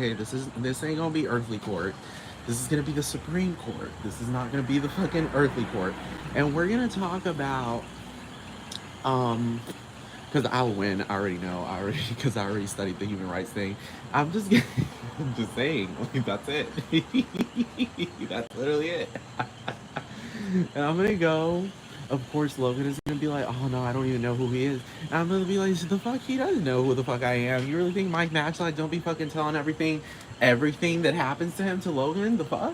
okay? This ain't gonna be earthly court. This is gonna be the Supreme Court. This is not gonna be the fucking earthly court. And we're gonna talk about um because I'll win. I already know. I already because I already studied the human rights thing. I'm just I'm just saying. Like, that's it. That's literally it. And I'm gonna go. Of course, Logan is gonna be like, "Oh no, I don't even know who he is." And I'm gonna be like, "The fuck, he doesn't know who the fuck I am. You really think Mike Matchlight don't be fucking telling everything that happens to him to Logan? The fuck,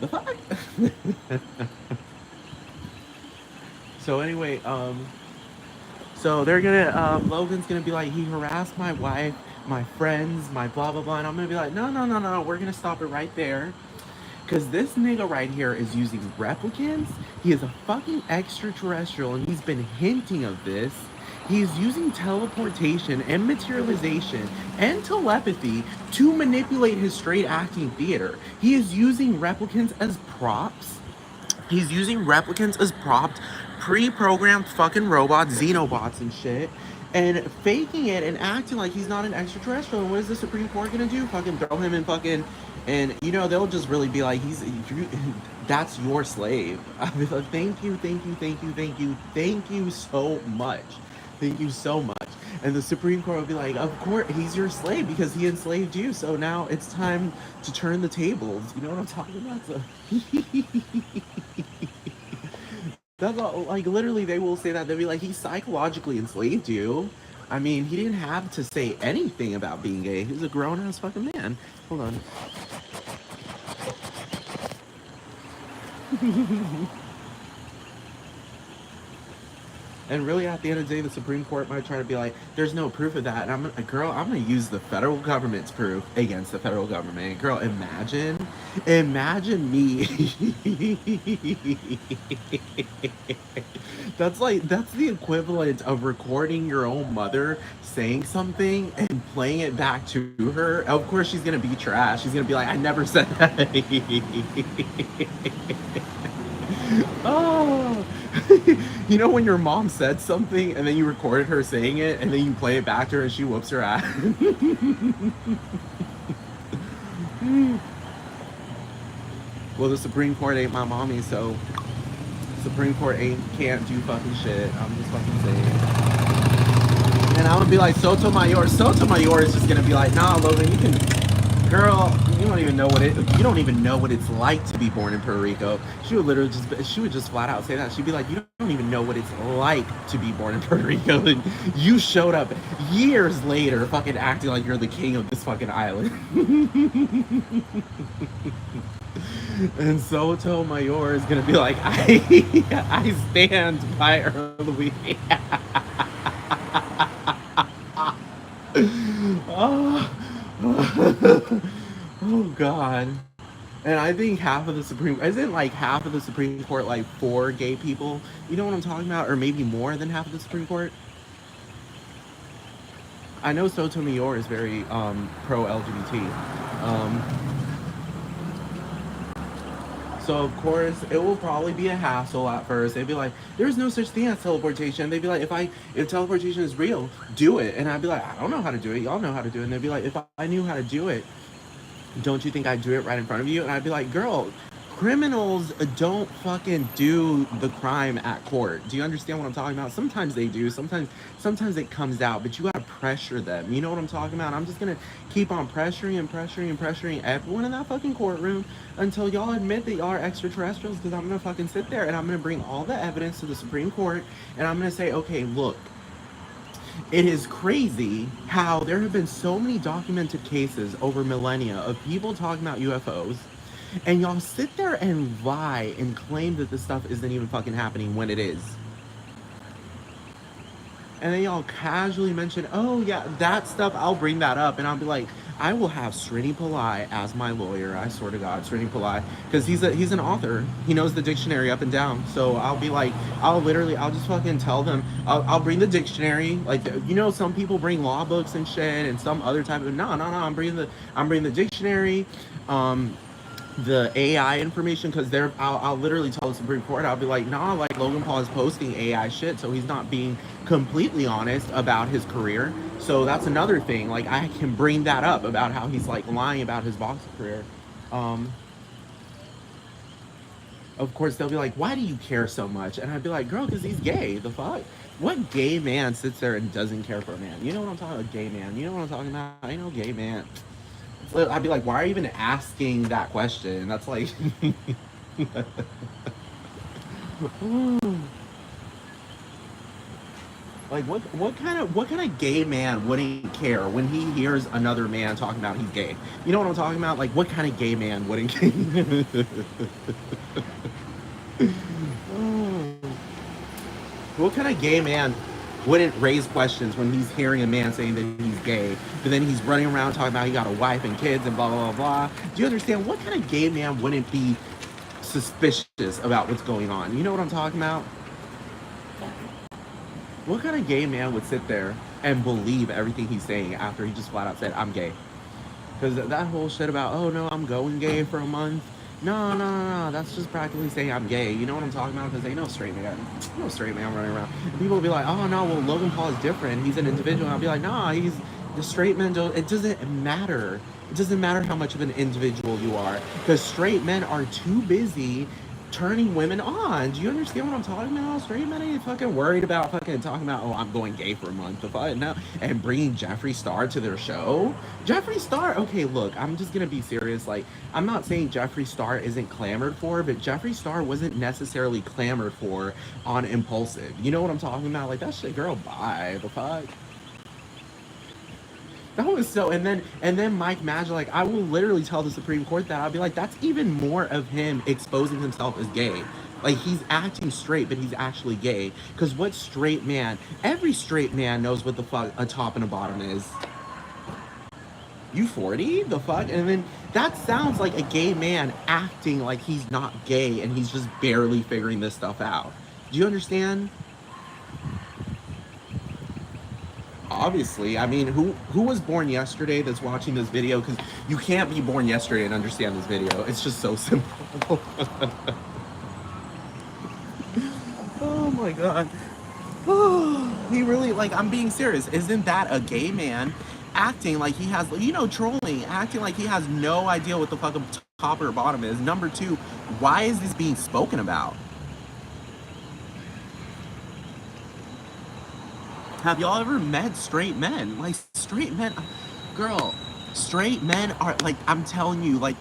the fuck." So anyway, so they're gonna, Logan's gonna be like, he harassed my wife, my friends, my blah blah blah, and I'm gonna be like, no, no, no, no, we're gonna stop it right there. Cause this nigga right here is using replicants. He is a fucking extraterrestrial, and he's been hinting of this. He's using teleportation and materialization and telepathy to manipulate his straight acting theater. He is using replicants as props. He's using replicants as props, pre-programmed fucking robots, xenobots and shit, and faking it and acting like he's not an extraterrestrial. And what is the Supreme Court gonna do? Fucking throw him in fucking, and they'll just really be like, that's your slave. I'll be like, thank you, thank you, thank you, thank you, thank you so much, thank you so much. And the Supreme Court will be like, of course, he's your slave because he enslaved you. So now it's time to turn the tables. You know what I'm talking about? So that's all, like, literally, they will say that. They'll be like, he psychologically enslaved you. I mean, he didn't have to say anything about being gay. He's a grown ass fucking man. Hold on. And really, at the end of the day, the Supreme Court might try to be like, "There's no proof of that." And I'm gonna use the federal government's proof against the federal government. Girl, imagine me. That's the equivalent of recording your own mother saying something and playing it back to her. Of course, she's gonna be trash. She's gonna be like, "I never said that." Oh, when your mom said something and then you recorded her saying it and then you play it back to her and she whoops her ass. Well, the Supreme Court ain't my mommy, so Supreme Court can't do fucking shit. I'm just fucking saying. And I'm gonna be like, Sotomayor. Sotomayor is just gonna be like, nah, Logan, you can. Girl, you don't even know what it's like to be born in Puerto Rico. She would just flat out say that. She'd be like, you don't even know what it's like to be born in Puerto Rico. And you showed up years later fucking acting like you're the king of this fucking island. And Sotomayor is gonna be like, I stand by early. Oh. Oh God. And I think half of the Supreme Court like for gay people? You know what I'm talking about? Or maybe more than half of the Supreme Court? I know Sotomayor is very pro LGBT. Um, so of course it will probably be a hassle at first. They'd be like, "There's no such thing as teleportation." They'd be like, "If teleportation is real, do it." And I'd be like, "I don't know how to do it. Y'all know how to do it." And they'd be like, "If I knew how to do it, don't you think I'd do it right in front of you?" And I'd be like, "Girl, criminals don't fucking do the crime at court. Do you understand what I'm talking about? Sometimes they do. Sometimes it comes out, but you gotta pressure them. You know what I'm talking about? I'm just gonna keep on pressuring and pressuring and pressuring everyone in that fucking courtroom until y'all admit that y'all are extraterrestrials. Because I'm gonna fucking sit there and I'm gonna bring all the evidence to the Supreme Court and I'm gonna say, okay, look." It is crazy how there have been so many documented cases over millennia of people talking about UFOs, and y'all sit there and lie and claim that this stuff isn't even fucking happening when it is. And then y'all casually mention, "Oh yeah, that stuff, I'll bring that up." And I'll be like, I will have Srini Pillai as my lawyer. I swear to God, Srini Pillai, because he's an author. He knows the dictionary up and down. So I'll be like, I'll just fucking tell them. I'll bring the dictionary. Like, some people bring law books and shit, and some other type of no. I'm bringing the dictionary. the AI information, because I'll literally tell the Supreme Court, I'll be like, nah, like Logan Paul is posting AI shit, so he's not being completely honest about his career. So that's another thing. Like I can bring that up about how he's like lying about his boxing career. Um, of course they'll be like, why do you care so much? And I'd be like, girl, because he's gay. The fuck? What gay man sits there and doesn't care for a man? You know what I'm talking about? Gay man. You know what I'm talking about? I know gay man. I'd be like, why are you even asking that question? That's like, like what kind of gay man wouldn't care when he hears another man talking about he's gay? You know what I'm talking about? Like what kind of gay man wouldn't care? What kind of gay man wouldn't raise questions when he's hearing a man saying that he's gay, but then he's running around talking about he got a wife and kids and blah blah blah blah? Do you understand? What kind of gay man wouldn't be suspicious about what's going on? You know what I'm talking about? What kind of gay man would sit there and believe everything he's saying after he just flat out said, I'm gay? Because that whole shit about, oh no, I'm going gay for a month. No, no, no, no. That's just practically saying I'm gay. You know what I'm talking about? Because ain't no straight man. No straight man running around. And people will be like, oh no, well, Logan Paul is different. He's an individual. And I'll be like, nah, he's the straight men don't. It doesn't matter. It doesn't matter how much of an individual you are. Because straight men are too busy turning women on. Do you understand what I'm talking about? Straight men ain't fucking worried about fucking talking about, oh, I'm going gay for a month. The fuck no, and bringing Jeffree Star to their show. Jeffree Star. Okay, look, I'm just gonna be serious. Like, I'm not saying Jeffree Star isn't clamored for, but Jeffree Star wasn't necessarily clamored for on Impulsive. You know what I'm talking about? Like that shit, girl. Bye. The fuck. That was so, and then Mike Magid, like I will literally tell the Supreme Court that I'll be like, that's even more of him exposing himself as gay. Like he's acting straight, but he's actually gay. Cause what straight man? Every straight man knows what the fuck a top and a bottom is. You 40? The fuck? And then that sounds like a gay man acting like he's not gay and he's just barely figuring this stuff out. Do you understand? Obviously, I mean, who was born yesterday that's watching this video? Because you can't be born yesterday and understand this video. It's just so simple. Oh my god. He really, like, I'm being serious. Isn't that a gay man acting like he has, trolling, acting like he has no idea what the fuck a top or bottom is? Number two, why is this being spoken about? Have y'all ever met straight men? Like straight men, girl, straight men are like, I'm telling you, like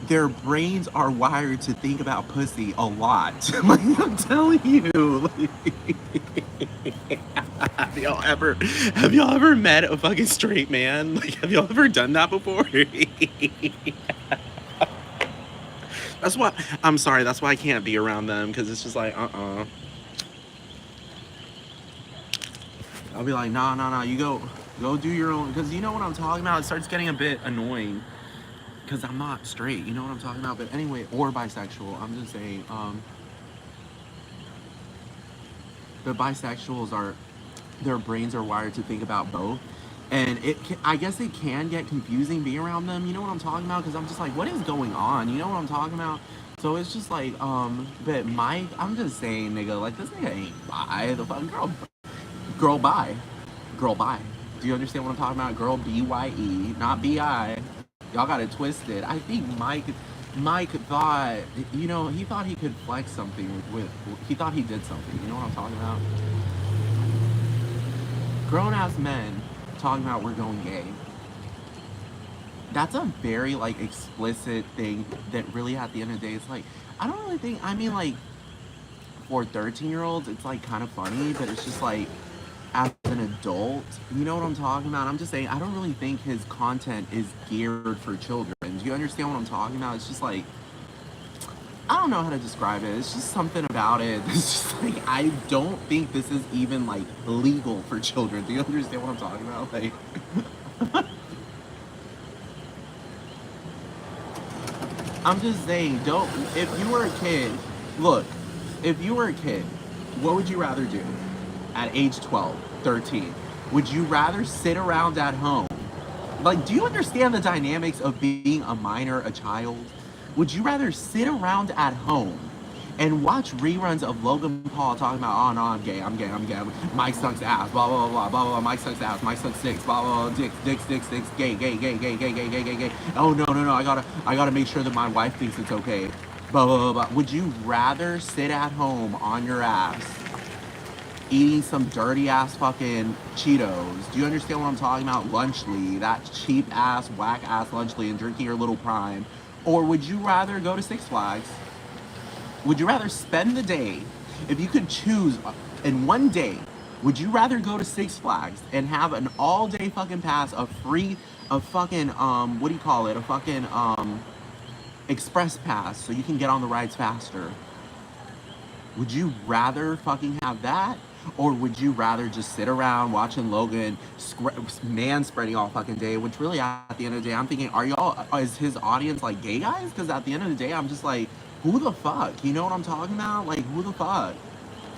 their brains are wired to think about pussy a lot. Like I'm telling you. Like, have y'all ever met a fucking straight man? Like have y'all ever done that before? That's why I'm sorry. That's why I can't be around them because it's just like I'll be like, nah, nah, nah. You go do your own. Because you know what I'm talking about. It starts getting a bit annoying. Because I'm not straight. You know what I'm talking about. But anyway, or bisexual. I'm just saying. The bisexuals are, their brains are wired to think about both. And I guess it can get confusing being around them. You know what I'm talking about? Because I'm just like, what is going on? You know what I'm talking about? So it's just like, but Mike, I'm just saying, nigga, like this nigga ain't bi. The fucking girl bi. Girl bi. Do you understand what I'm talking about? Girl B-Y-E, not B-I. Y'all got it twisted. I think Mike thought, he thought he could flex something he thought he did something. You know what I'm talking about? Grown-ass men talking about we're going gay. That's a very, like, explicit thing that really, at the end of the day, it's like, I don't really think, I mean, like, for 13-year-olds, it's, like, kind of funny, but it's just, like, as an adult, you know what I'm talking about? I'm just saying, I don't really think his content is geared for children. Do you understand what I'm talking about? It's just like, I don't know how to describe it. It's just something about it. It's just like, I don't think this is even like legal for children. Do you understand what I'm talking about? Like, I'm just saying, if you were a kid, look, if you were a kid, what would you rather do at age 12, 13? Would you rather sit around at home? Like, do you understand the dynamics of being a minor, a child? Would you rather sit around at home and watch reruns of Logan Paul talking about, oh no, I'm gay, I'm gay, I'm gay, Mike sucks ass, blah blah blah blah blah, Mike sucks ass, Mike sucks dicks, blah blah blah, dicks, gay, gay, gay, gay, gay, gay, gay, gay, gay. Oh no, no, no, I gotta make sure that my wife thinks it's okay. Blah blah blah blah. Would you rather sit at home on your ass eating some dirty ass fucking Cheetos? Do you understand what I'm talking about? Lunchly, that cheap ass, whack ass Lunchly, and drinking your little Prime? Or would you rather go to Six Flags? Would you rather spend the day, if you could choose in one day, would you rather go to Six Flags and have an all day fucking pass of free, a fucking, what do you call it? A fucking, express pass so you can get on the rides faster? Would you rather fucking have that? Or would you rather just sit around watching Logan man spreading all fucking day? Which really, at the end of the day, I'm thinking, is his audience like gay guys? Because at the end of the day, I'm just like, who the fuck? You know what I'm talking about? Like, who the fuck?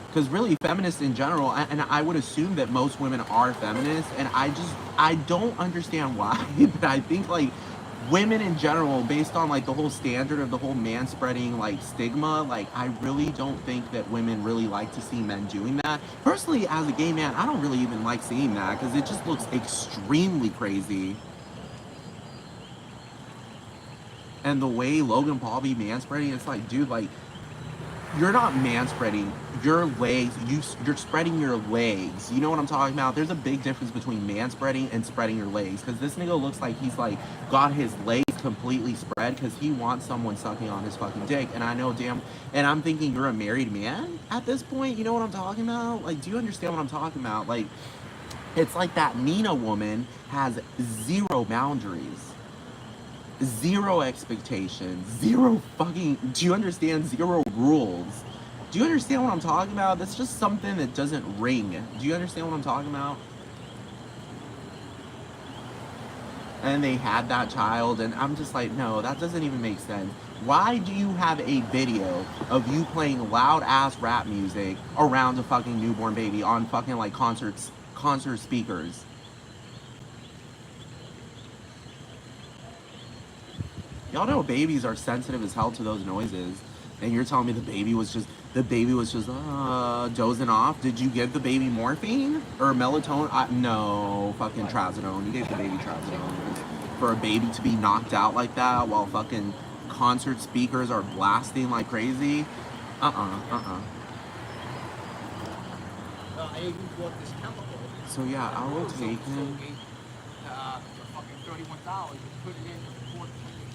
Because really, feminists in general, and I would assume that most women are feminists, and I don't understand why, but I think like women in general, based on like the whole standard of the whole man spreading like stigma, like I really don't think that women really like to see men doing that. Personally, as a gay man, I don't really even like seeing that because it just looks extremely crazy. And the way Logan Paul be man spreading, it's like, dude, like you're not man spreading your legs, you're spreading your legs. You know what I'm talking about? There's a big difference between man spreading and spreading your legs, because this nigga looks like he's like got his legs completely spread because he wants someone sucking on his fucking dick. And I know damn, and I'm thinking, you're a married man at this point. You know what I'm talking about? Like, do you understand what I'm talking about? Like, it's like that Nina woman has zero boundaries, zero expectations, zero fucking, do you understand? Zero rules. Do you understand what I'm talking about? That's just something that doesn't ring. Do you understand what I'm talking about? And they had that child, and I'm just like, no, that doesn't even make sense. Why do you have a video of you playing loud ass rap music around a fucking newborn baby on fucking like concert speakers? Y'all know babies are sensitive as hell to those noises. And you're telling me the baby was just dozing off? Did you give the baby morphine or melatonin? No, fucking trazodone. You gave the baby trazodone. For a baby to be knocked out like that while fucking concert speakers are blasting like crazy? I even bought this chemical. So yeah, I will take him. For fucking $31, put it in for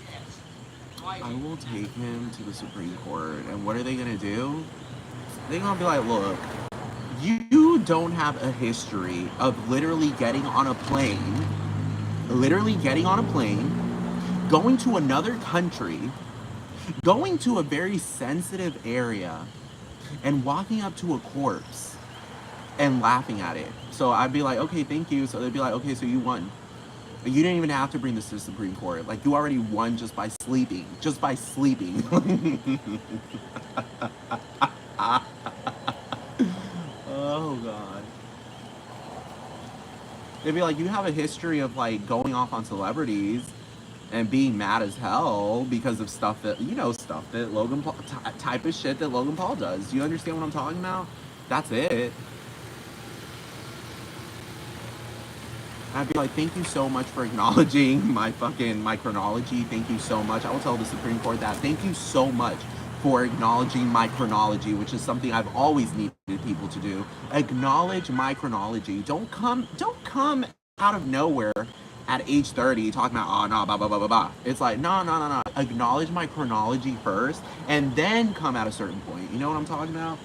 gas. I will take him to the Supreme Court, and what are they gonna do? They're gonna be like, look, you don't have a history of literally getting on a plane, going to another country, going to a very sensitive area, and walking up to a corpse and laughing at it. So I'd be like, okay, thank you. So they'd be like, okay, so you won. You didn't even have to bring this to the Supreme Court. Like, you already won just by sleeping. Just by sleeping. Oh, God. They'd be like, you have a history of, like, going off on celebrities and being mad as hell because of stuff that, stuff that Logan Paul, type of shit that Logan Paul does. Do you understand what I'm talking about? That's it. I'd be like, thank you so much for acknowledging my chronology. Thank you so much. I will tell the Supreme Court that. Thank you so much for acknowledging my chronology, which is something I've always needed people to do. Acknowledge my chronology. Don't come out of nowhere at age 30 talking about, oh, no, blah, blah, blah, blah, blah. It's like, no. Acknowledge my chronology first, and then come at a certain point. You know what I'm talking about?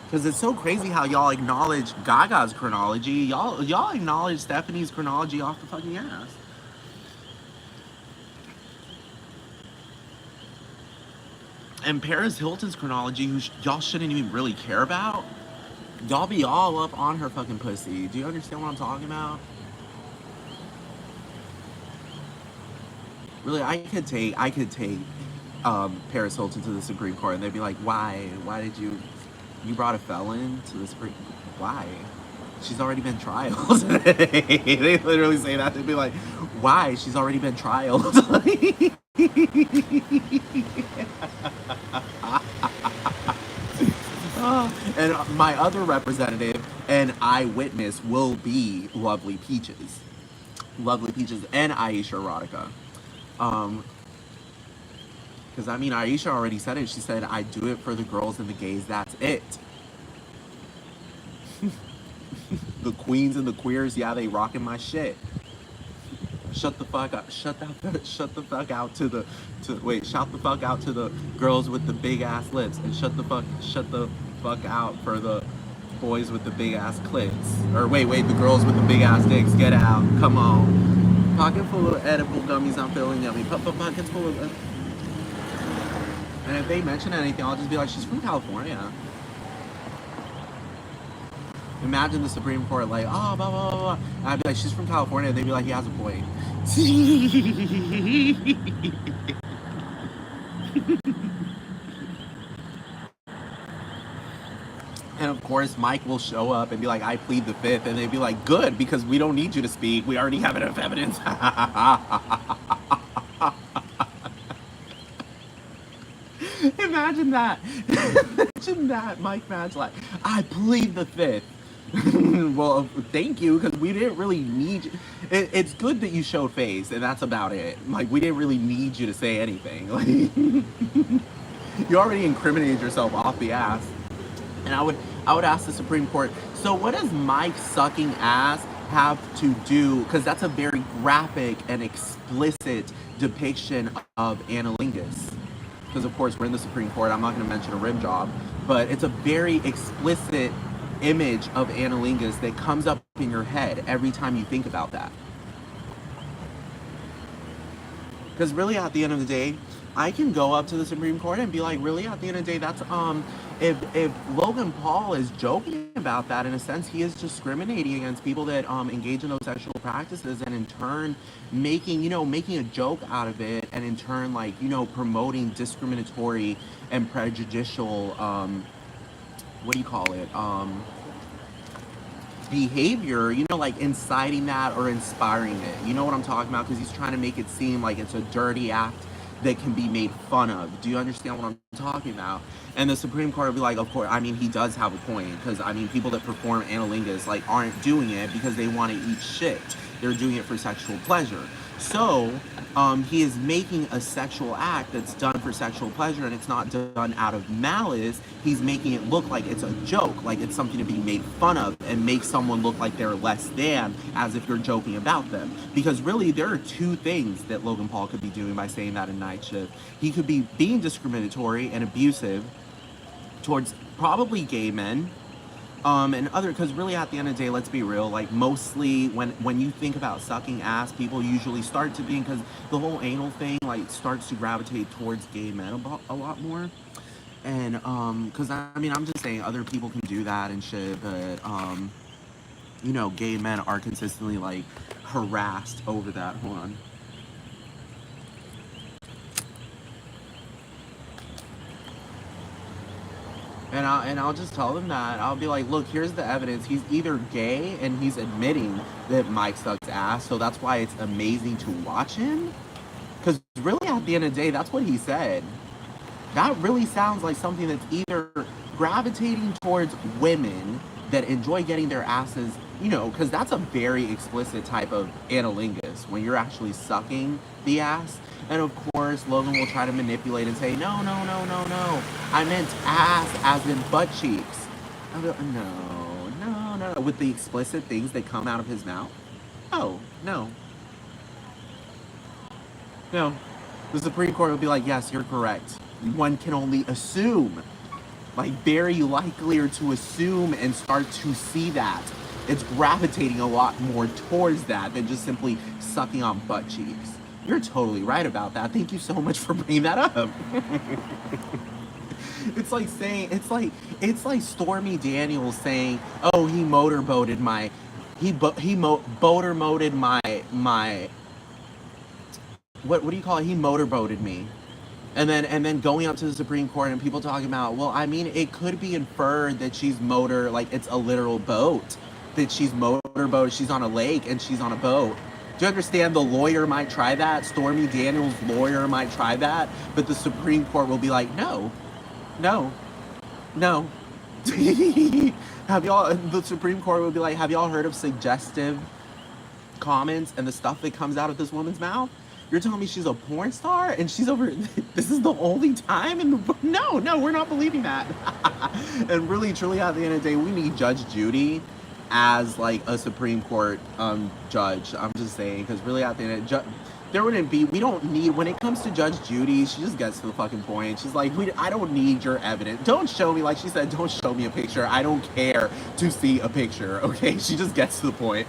Because it's so crazy how y'all acknowledge Gaga's chronology. Y'all acknowledge Stephanie's chronology off the fucking ass. And Paris Hilton's chronology, who y'all shouldn't even really care about, y'all be all up on her fucking pussy. Do you understand what I'm talking about? Really, I could take Paris Hilton to the Supreme Court, and they'd be like, why? Why did you brought a felon to the Supreme? Why? she's already been trialed. They literally say that. They'd be like, why? She's already been trialed. And my other representative and eyewitness will be Lovely Peaches. Lovely Peaches and Aisha Erotica. Because I mean, Aisha already said it. She said, I do it for the girls and the gays. That's it. The queens and the queers, yeah, they rocking my shit. Shut the fuck up. Shut the fuck out to the shout the fuck out to the girls with the big ass lips, and shut the fuck out for the boys with the big ass clits. Or wait, the girls with the big ass dicks. Get out. Come on. Pocket full of edible gummies. I'm feeling yummy. Pockets full of. And if they mention anything, I'll just be like, she's from California. Imagine the Supreme Court like, oh, blah, blah, blah, blah. And I'd be like, she's from California. And they'd be like, he has a point. And of course, Mike will show up and be like, I plead the fifth. And they'd be like, good, because we don't need you to speak. We already have enough evidence. Imagine that. Imagine that, Mike Madge, like, I plead the fifth. Well, thank you, because we didn't really need you. It's good that you showed face, and that's about it. Like, we didn't really need you to say anything. Like, you already incriminated yourself off the ass. And I would ask the Supreme Court, so what does Mike sucking ass have to do, because that's a very graphic and explicit depiction of analingus. Because of course we're in the Supreme Court, I'm not going to mention a rim job, but it's a very explicit image of analingus that comes up in your head every time you think about that. Because really at the end of the day, I can go up to the Supreme Court and be like, really at the end of the day, that's if Logan Paul is joking about that, in a sense, he is discriminating against people that engage in those sexual practices, and in turn making a joke out of it, and in turn like promoting discriminatory and prejudicial what do you call it behavior, like inciting that or inspiring it. You know what I'm talking about? Because he's trying to make it seem like it's a dirty act that can be made fun of. Do you understand what I'm talking about? And the Supreme Court will be like, of course, I mean, he does have a point, because I mean, people that perform analingus like aren't doing it because they want to eat shit. They're doing it for sexual pleasure. So he is making a sexual act that's done for sexual pleasure, and it's not done out of malice. He's making it look like it's a joke, like it's something to be made fun of, and make someone look like they're less than, as if you're joking about them. Because really, there are two things that Logan Paul could be doing by saying that in Night Shift. He could be being discriminatory and abusive towards probably gay men, and other, because really at the end of the day, let's be real, like mostly when you think about sucking ass, people usually start to be, because the whole anal thing like starts to gravitate towards gay men a lot more. And because I mean, I'm just saying other people can do that and shit, but gay men are consistently like harassed over that. Hold on. And I'll just tell them that. I'll be like, look, here's the evidence. He's either gay and he's admitting that Mike sucks ass, so that's why it's amazing to watch him. Because really, at the end of the day, that's what he said. That really sounds like something that's either gravitating towards women that enjoy getting their asses, because that's a very explicit type of analingus, when you're actually sucking the ass. And of course, Logan will try to manipulate and say, no, I meant ass as in butt cheeks. I'll be like, no, with the explicit things that come out of his mouth. Oh, no. The Supreme Court will be like, yes, you're correct. One can only assume, like very likelier to assume and start to see that. It's gravitating a lot more towards that than just simply sucking on butt cheeks. You're totally right about that. Thank you so much for bringing that up. It's like saying, it's like Stormy Daniels saying, oh, he motorboated my, motorboated my, what do you call it? He motorboated me. And then going up to the Supreme Court and people talking about, well, I mean, it could be inferred that she's like it's a literal boat. that she's motorboat, she's on a lake and she's on a boat. Do you understand? The lawyer might try that. Stormy Daniels' lawyer might try that, but the Supreme Court will be like, no, no, no. Have y'all? The Supreme Court will be like, have y'all heard of suggestive comments and the stuff that comes out of this woman's mouth? You're telling me she's a porn star and she's over. This is the only time in the book. No, no, we're not believing that. And really, truly, at the end of the day, we need Judge Judy as like a Supreme Court judge. I'm just saying, because really, at the end, there wouldn't be. We don't need, when it comes to Judge Judy. She just gets to the fucking point. She's like, I don't need your evidence. Don't show me, like she said, don't show me a picture. I don't care to see a picture. Okay, she just gets to the point.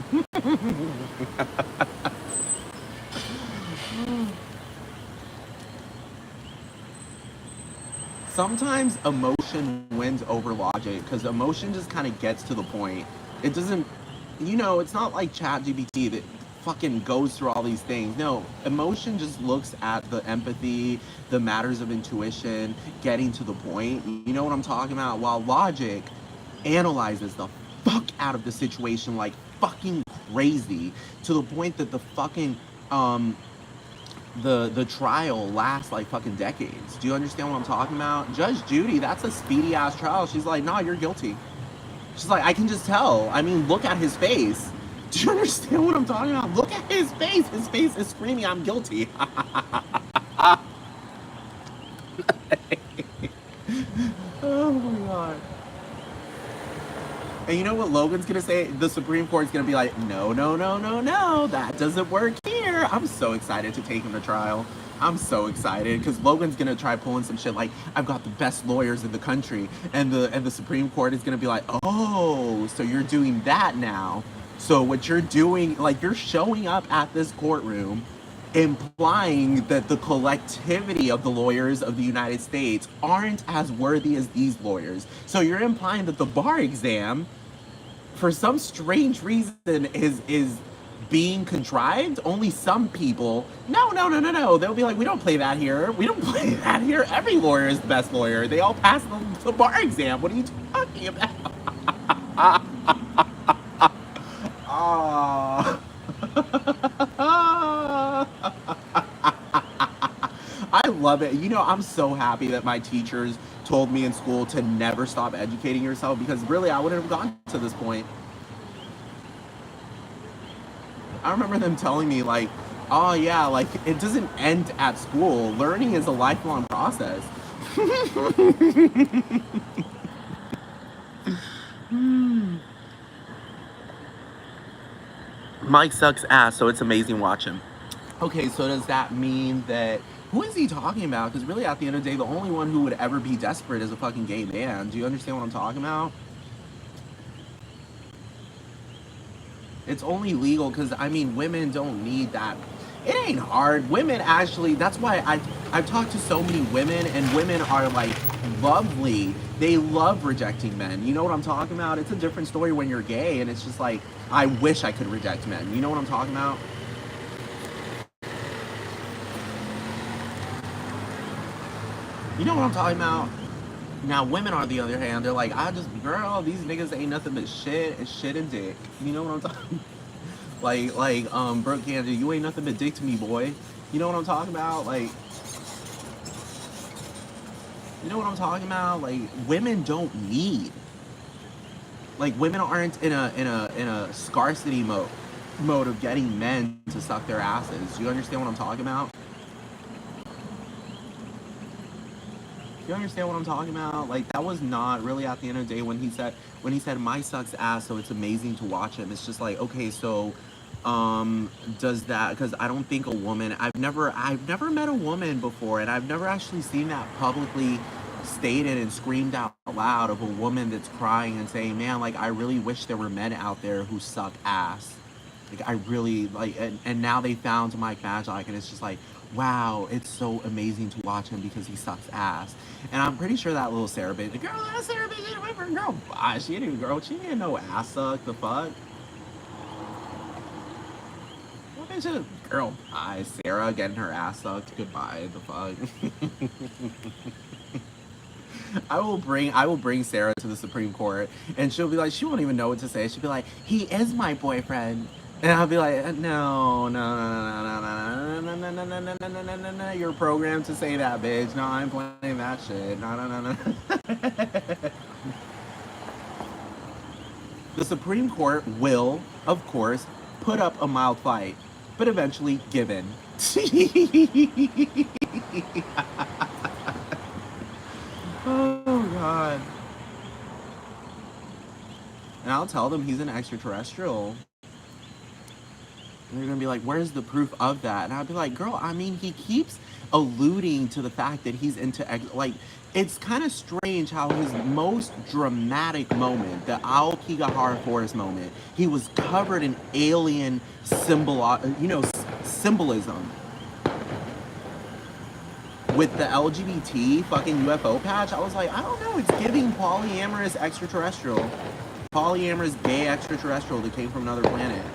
Sometimes emotion wins over logic because emotion just kind of gets to the point. It doesn't, it's not like ChatGPT that fucking goes through all these things. No, emotion just looks at the empathy, the matters of intuition, getting to the point. You know what I'm talking about? While logic analyzes the fuck out of the situation like fucking crazy to the point that the fucking the trial lasts like fucking decades. Do you understand what I'm talking about? Judge Judy, that's a speedy ass trial. She's like, nah, you're guilty. She's like, I can just tell. I mean, look at his face. Do you understand what I'm talking about? Look at his face. His face is screaming, I'm guilty. Oh my god. And you know what Logan's gonna say? The Supreme Court's gonna be like, no, no, no, no, no, that doesn't work here. I'm so excited to take him to trial. I'm so excited because Logan's gonna try pulling some shit like, I've got the best lawyers in the country, and the Supreme Court is gonna be like, oh, so you're doing that now. So what you're doing, like you're showing up at this courtroom implying that the collectivity of the lawyers of the United States aren't as worthy as these lawyers. So you're implying that the bar exam, for some strange reason, is being contrived. Only some people. No, no, no, no, no. They'll be like, we don't play that here. We don't play that here. Every lawyer is the best lawyer. They all pass the bar exam. What are you talking about? Ah. I love it. I'm so happy that my teachers told me in school to never stop educating yourself because really I wouldn't have gotten to this point. I remember them telling me like, oh yeah, like it doesn't end at school. Learning is a lifelong process. Mike sucks ass, so it's amazing watching. Okay, so does that mean that, who is he talking about? Because really, at the end of the day, the only one who would ever be desperate is a fucking gay man. Do you understand what I'm talking about? It's only legal because, I mean, women don't need that. It ain't hard. Women actually, that's why I've talked to so many women, and women are like lovely. They love rejecting men. You know what I'm talking about? It's a different story when you're gay, and it's just like, I wish I could reject men. You know what I'm talking about? You know what I'm talking about? Now, women, on the other hand, they're like, girl, these niggas ain't nothing but shit and shit and dick. You know what I'm talking about? Brooke Candy, you ain't nothing but dick to me, boy. You know what I'm talking about? Like, you know what I'm talking about? Like, women don't need. Like, women aren't in a scarcity mode of getting men to suck their asses. You understand what I'm talking about? You understand what I'm talking about? Like, that was not really, at the end of the day, when he said Mike sucks ass, so it's amazing to watch him. It's just like, okay, so does that, because I don't think a woman, I've never met a woman before, and I've never actually seen that publicly stated and screamed out loud of a woman that's crying and saying, man, like, I really wish there were men out there who suck ass. Like, I really, like, and now they found Mike Magic, and it's just like, wow, it's so amazing to watch him because he sucks ass. And I'm pretty sure that little Sarah bitch, that Sarah bitch didn't wait for a girl. Bye. She didn't no ass suck. The fuck? What bitch? Girl, bye. Sarah getting her ass sucked. Goodbye. The fuck? I will bring Sarah to the Supreme Court, and she'll be like, she won't even know what to say. She'll be like, he is my boyfriend, and I'll be like, no, no, no, no, no, no, no, no, no, no, no, no, no, no, you're programmed to say that, bitch. No, I'm playing that shit. No, no, no, no. The Supreme Court will, of course, put up a mild fight, but eventually give in. Oh, God. And I'll tell them he's an extraterrestrial. And they're gonna be like, where's the proof of that? And I'll be like, girl, I mean, he keeps alluding to the fact that he's into, like, it's kind of strange how his most dramatic moment, the Aokigahara Forest moment, he was covered in alien symbolism. With the LGBT fucking UFO patch, I was like, I don't know, it's giving polyamorous extraterrestrial. Polyamorous gay extraterrestrial that came from another planet.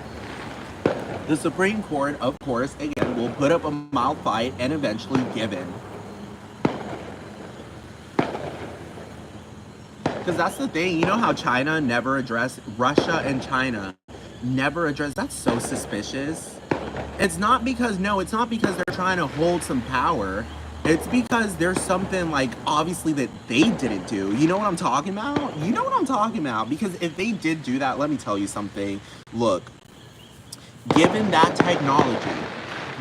The Supreme Court, of course, again, will put up a mild fight and eventually give in. Because that's the thing, you know how China never addressed, Russia and China never addressed, that's so suspicious. It's not because they're trying to hold some power. It's because there's something, like, obviously that they didn't do. You know what I'm talking about? You know what I'm talking about. Because if they did do that, let me tell you something. Look, given that technology,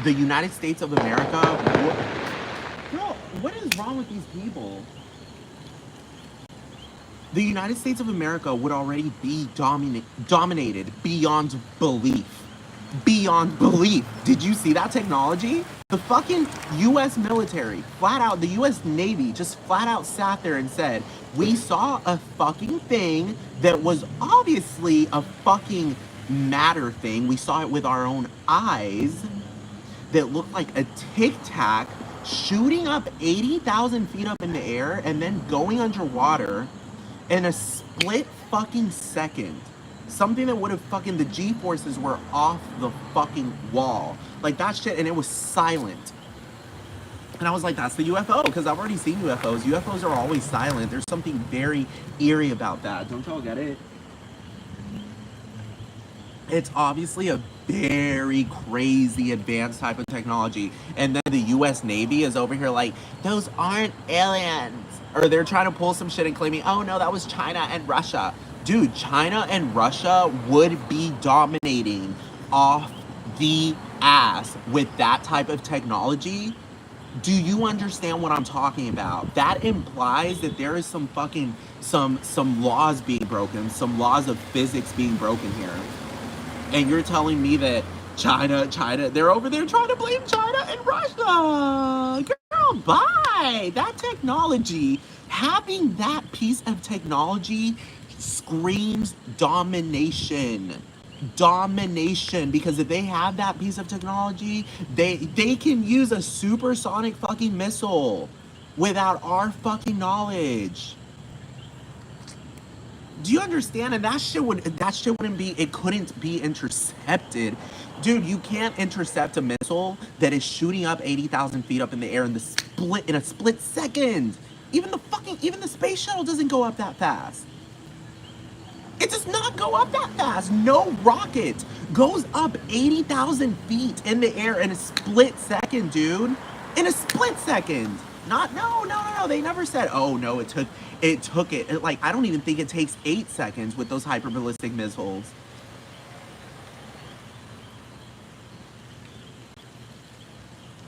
the United States of America, girl, what is wrong with these people? The United States of America would already be dominated beyond belief. Beyond belief. Did you see that technology? The fucking US military, flat out, the US Navy just flat out sat there and said, we saw a fucking thing that was obviously a fucking matter thing. We saw it with our own eyes that looked like a tic tac shooting up 80,000 feet up in the air and then going underwater in a split fucking second. Something that would have fucking, the G-forces were off the fucking wall. Like that shit, and it was silent. And I was like, that's the UFO, because I've already seen UFOs. UFOs are always silent. There's something very eerie about that. Don't y'all get it? It's obviously a very crazy advanced type of technology. And then the US Navy is over here like, those aren't aliens. Or they're trying to pull some shit and claiming, oh no, that was China and Russia. Dude, China and Russia would be dominating off the ass with that type of technology. Do you understand what I'm talking about? That implies that there is some fucking, some laws being broken, some laws of physics being broken here. And you're telling me that China, they're over there trying to blame China and Russia. Girl, bye. That technology, having that piece of technology screams domination. Domination. Because if they have that piece of technology, they can use a supersonic fucking missile without our fucking knowledge. Do you understand? And that shit wouldn't be, it couldn't be intercepted. Dude, you can't intercept a missile that is shooting up 80,000 feet up in the air in a split second. Even the space shuttle doesn't go up that fast. It does not go up that fast. No rocket goes up 80,000 feet in the air in a split second, dude. In a split second. No. They never said, oh no, it took it. Like, I don't even think it takes 8 seconds with those hyperballistic missiles.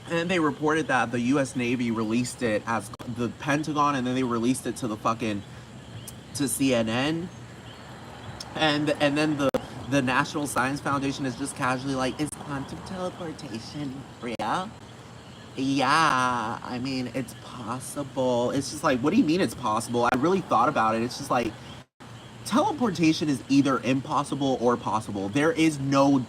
And they reported that the US Navy released it as the Pentagon, and then they released it to to CNN. And then the National Science Foundation is just casually like, is quantum teleportation real? Yeah, I mean, it's possible. It's just like, what do you mean it's possible? I really thought about it. It's just like, teleportation is either impossible or possible. There's no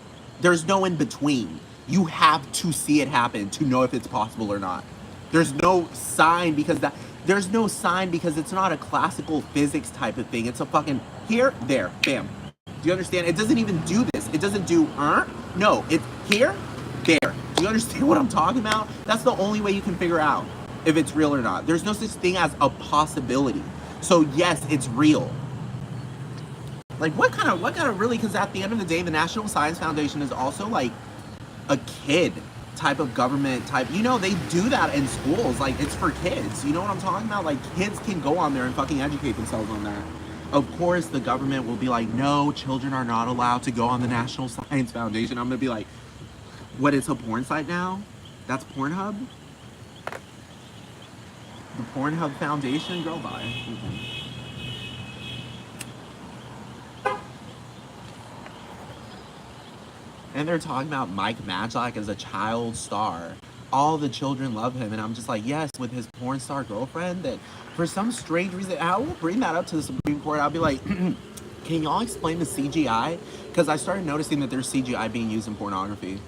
in between. You have to see it happen to know if it's possible or not. There's no sign because it's not a classical physics type of thing. It's a fucking here, there, bam. Do you understand? It doesn't even do this. It doesn't do no, it's here, there. Do you understand what I'm talking about? That's the only way you can figure out. if it's real or not. There's no such thing as a possibility. So yes, it's real. Like what kind of really, because at the end of the day, the National Science Foundation is also like a kid type of government type. You know, they do that in schools. Like, it's for kids. You know what I'm talking about? Like, kids can go on there and fucking educate themselves on that. Of course, the government will be like, no, children are not allowed to go on the National Science Foundation. I'm gonna be like, what, it's a porn site now? That's Pornhub? The Pornhub Foundation? Girl, bye. Okay. And they're talking about Mike Matchlock as a child star. All the children love him. And I'm just like, yes, with his porn star girlfriend that for some strange reason, I will bring that up to the Supreme Court. I'll be like, can y'all explain the CGI? Because I started noticing that there's CGI being used in pornography.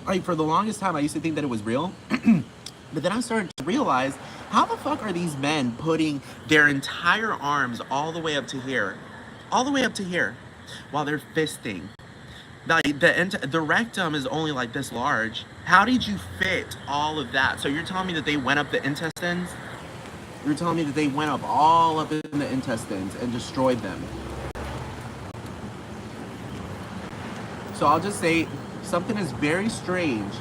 Like, for the longest time, I used to think that it was real. But then I started to realize, how the fuck are these men putting their entire arms all the way up to here? All the way up to here. While they're fisting. Like, the rectum is only like this large. How did you fit all of that? So you're telling me that they went up the intestines? You're telling me that they went up all up in the intestines and destroyed them. So I'll just say something is very strange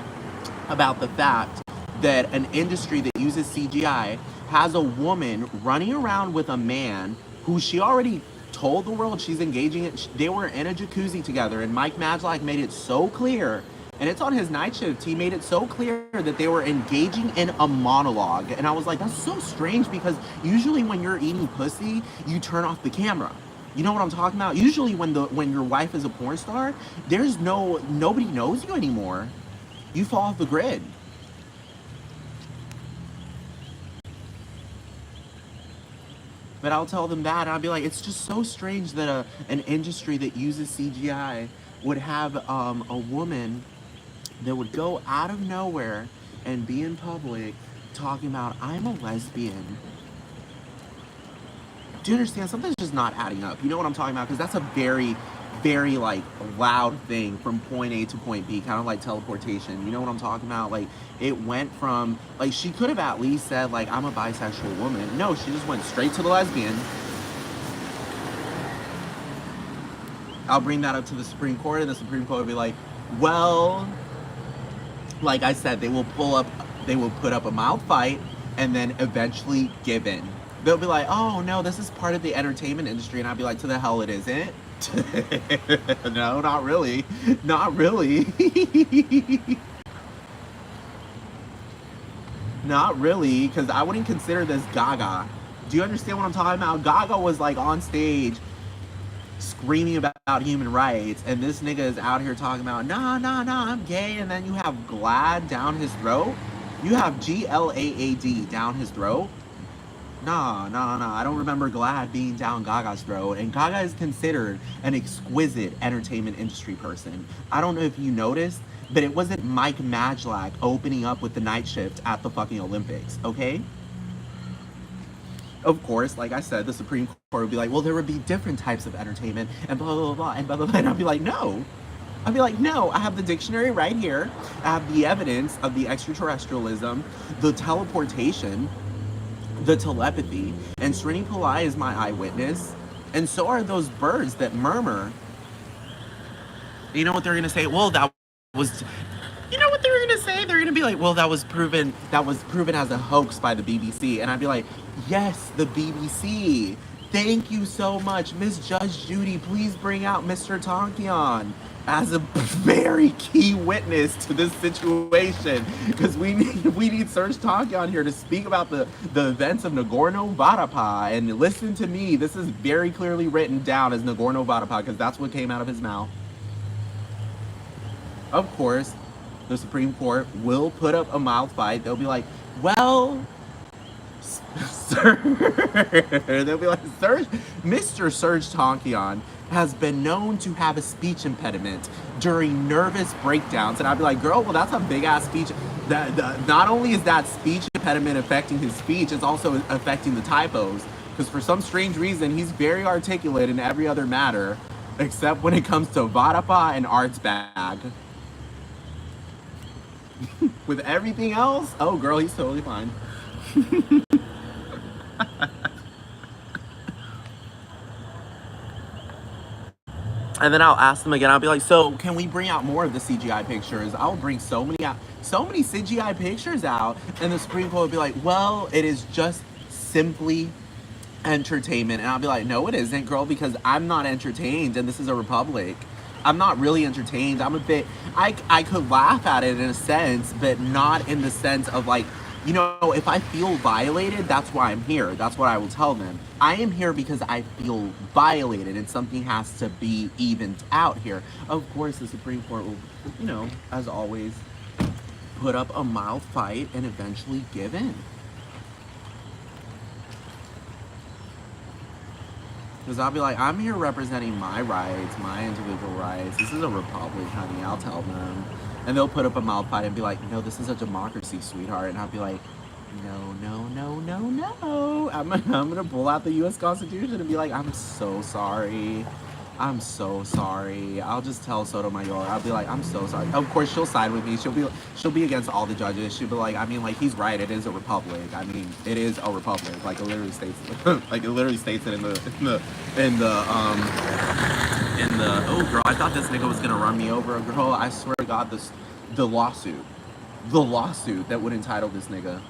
about the fact that an industry that uses CGI has a woman running around with a man who she already told the world she's engaging in. They were in a jacuzzi together, and Mike Matchlock made it so clear, and it's on his night shift, he made it so clear that they were engaging in a monologue. And I was like, that's so strange, because usually when you're eating pussy, you turn off the camera. You know what I'm talking about? Usually when your wife is a porn star, there's nobody knows you anymore. You fall off the grid. But I'll tell them that, and I'll be like, it's just so strange that an industry that uses CGI would have a woman that would go out of nowhere and be in public talking about, I'm a lesbian. Do you understand? Something's just not adding up. You know what I'm talking about? Because that's a very, very, like, loud thing from point A to point B, kind of like teleportation. You know what I'm talking about? Like, it went from, like, she could have at least said, like, I'm a bisexual woman. No, she just went straight to the lesbian. I'll bring that up to the Supreme Court, and the Supreme Court will be like, well, like I said, they will put up a mild fight and then eventually give in. They'll be like, oh no, this is part of the entertainment industry, and I'll be like, to the hell it isn't. No, not really. Not really. Not really, because I wouldn't consider this Gaga. Do you understand what I'm talking about? Gaga was like on stage screaming about human rights, and this nigga is out here talking about, nah, I'm gay, and then you have GLAAD down his throat. You have GLAAD down his throat. Nah, I don't remember GLAAD being down Gaga's throat, and Gaga is considered an exquisite entertainment industry person. I don't know if you noticed, but it wasn't Mike Matchlock opening up with the night shift at the fucking Olympics, okay? Of course, like I said, the Supreme Court would be like, well, there would be different types of entertainment, and blah, blah, blah, and blah, blah, blah, and I'd be like, no. I'd be like, no, I have the dictionary right here. I have the evidence of the extraterrestrialism, the teleportation, the telepathy, and Srini Pillai is my eyewitness, and so are those birds that murmur. You know what they're gonna say? Well, that was, you know what they're gonna say? They're gonna be like, well, that was proven as a hoax by the BBC, and I'd be like, yes, the BBC. Thank you so much, Miss Judge Judy. Please bring out Mr. Tonkian as a very key witness to this situation, because we need Serge Tonkian here to speak about the events of Nagorno-Karabakh. And listen to me, this is very clearly written down as Nagorno-Karabakh, because that's what came out of his mouth. Of course, the Supreme Court will put up a mild fight. They'll be like, well, sir, they'll be like, Mr. Serge Tonkian has been known to have a speech impediment during nervous breakdowns. And I'd be like, girl, well, that's a big ass speech. Not only is that speech impediment affecting his speech, it's also affecting the typos. Because for some strange reason, he's very articulate in every other matter, except when it comes to Vadapa and Art's bag. With everything else, oh girl, he's totally fine. And then I'll ask them again. I'll be like, "So, can we bring out more of the CGI pictures?" I'll bring so many CGI pictures out, and the Supreme Court will be like, "Well, it is just simply entertainment." And I'll be like, "No, it isn't, girl, because I'm not entertained, and this is a republic. I'm not really entertained. I'm a bit. I could laugh at it in a sense, but not in the sense of like." If I feel violated, that's why I'm here. That's what I will tell them. I am here because I feel violated and something has to be evened out here. Of course, the Supreme Court will, as always, put up a mild fight and eventually give in. Because I'll be like, I'm here representing my rights, my individual rights. This is a republic, honey. I'll tell them. And they'll put up a mild fight and be like, no, this is a democracy, sweetheart. And I'll be like, no, no, no, no, no. I'm going to pull out the U.S. Constitution and be like, I'm so sorry. I'm so sorry. I'll just tell Sotomayor. I'll be like, I'm so sorry. Of course, she'll side with me. She'll be against all the judges. She'll be like, I mean, like, he's right. It is a republic. I mean, it is a republic. Like it literally states, it in the. Oh, girl, I thought this nigga was gonna run me over. Girl, I swear to God, the lawsuit that would entitle this nigga.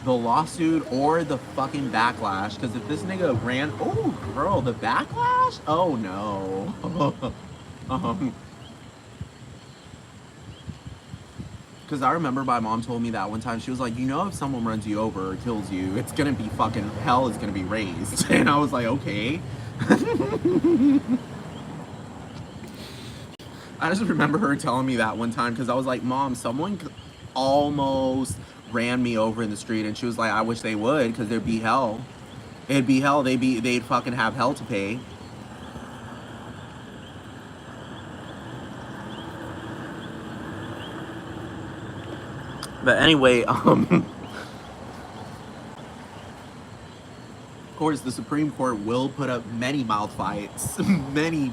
The lawsuit or the fucking backlash, because if this nigga ran, oh girl, the backlash, oh no. Because I remember my mom told me that one time. She was like, if someone runs you over or kills you, it's gonna be fucking hell is gonna be raised. And I was like, okay. I just remember her telling me that one time because I was like, Mom, someone almost ran me over in the street, and she was like, I wish they would, because there'd be hell. It'd be hell. They'd fucking have hell to pay. But anyway, of course, the Supreme Court will put up many mild fights, very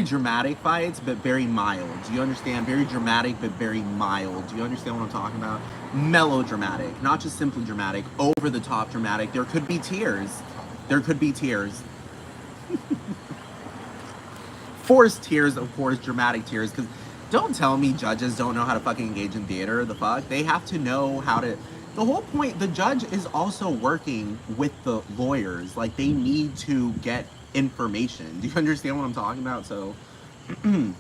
dramatic fights, but very mild. Do you understand? Very dramatic, but very mild. Do you understand what I'm talking about? Melodramatic, not just simply dramatic, over the top dramatic. There could be tears. Forced tears, of course, dramatic tears, because don't tell me judges don't know how to fucking engage in theater. The fuck? They have to know how to. The whole point, the judge is also working with the lawyers. Like, they need to get information. Do you understand what I'm talking about? So, of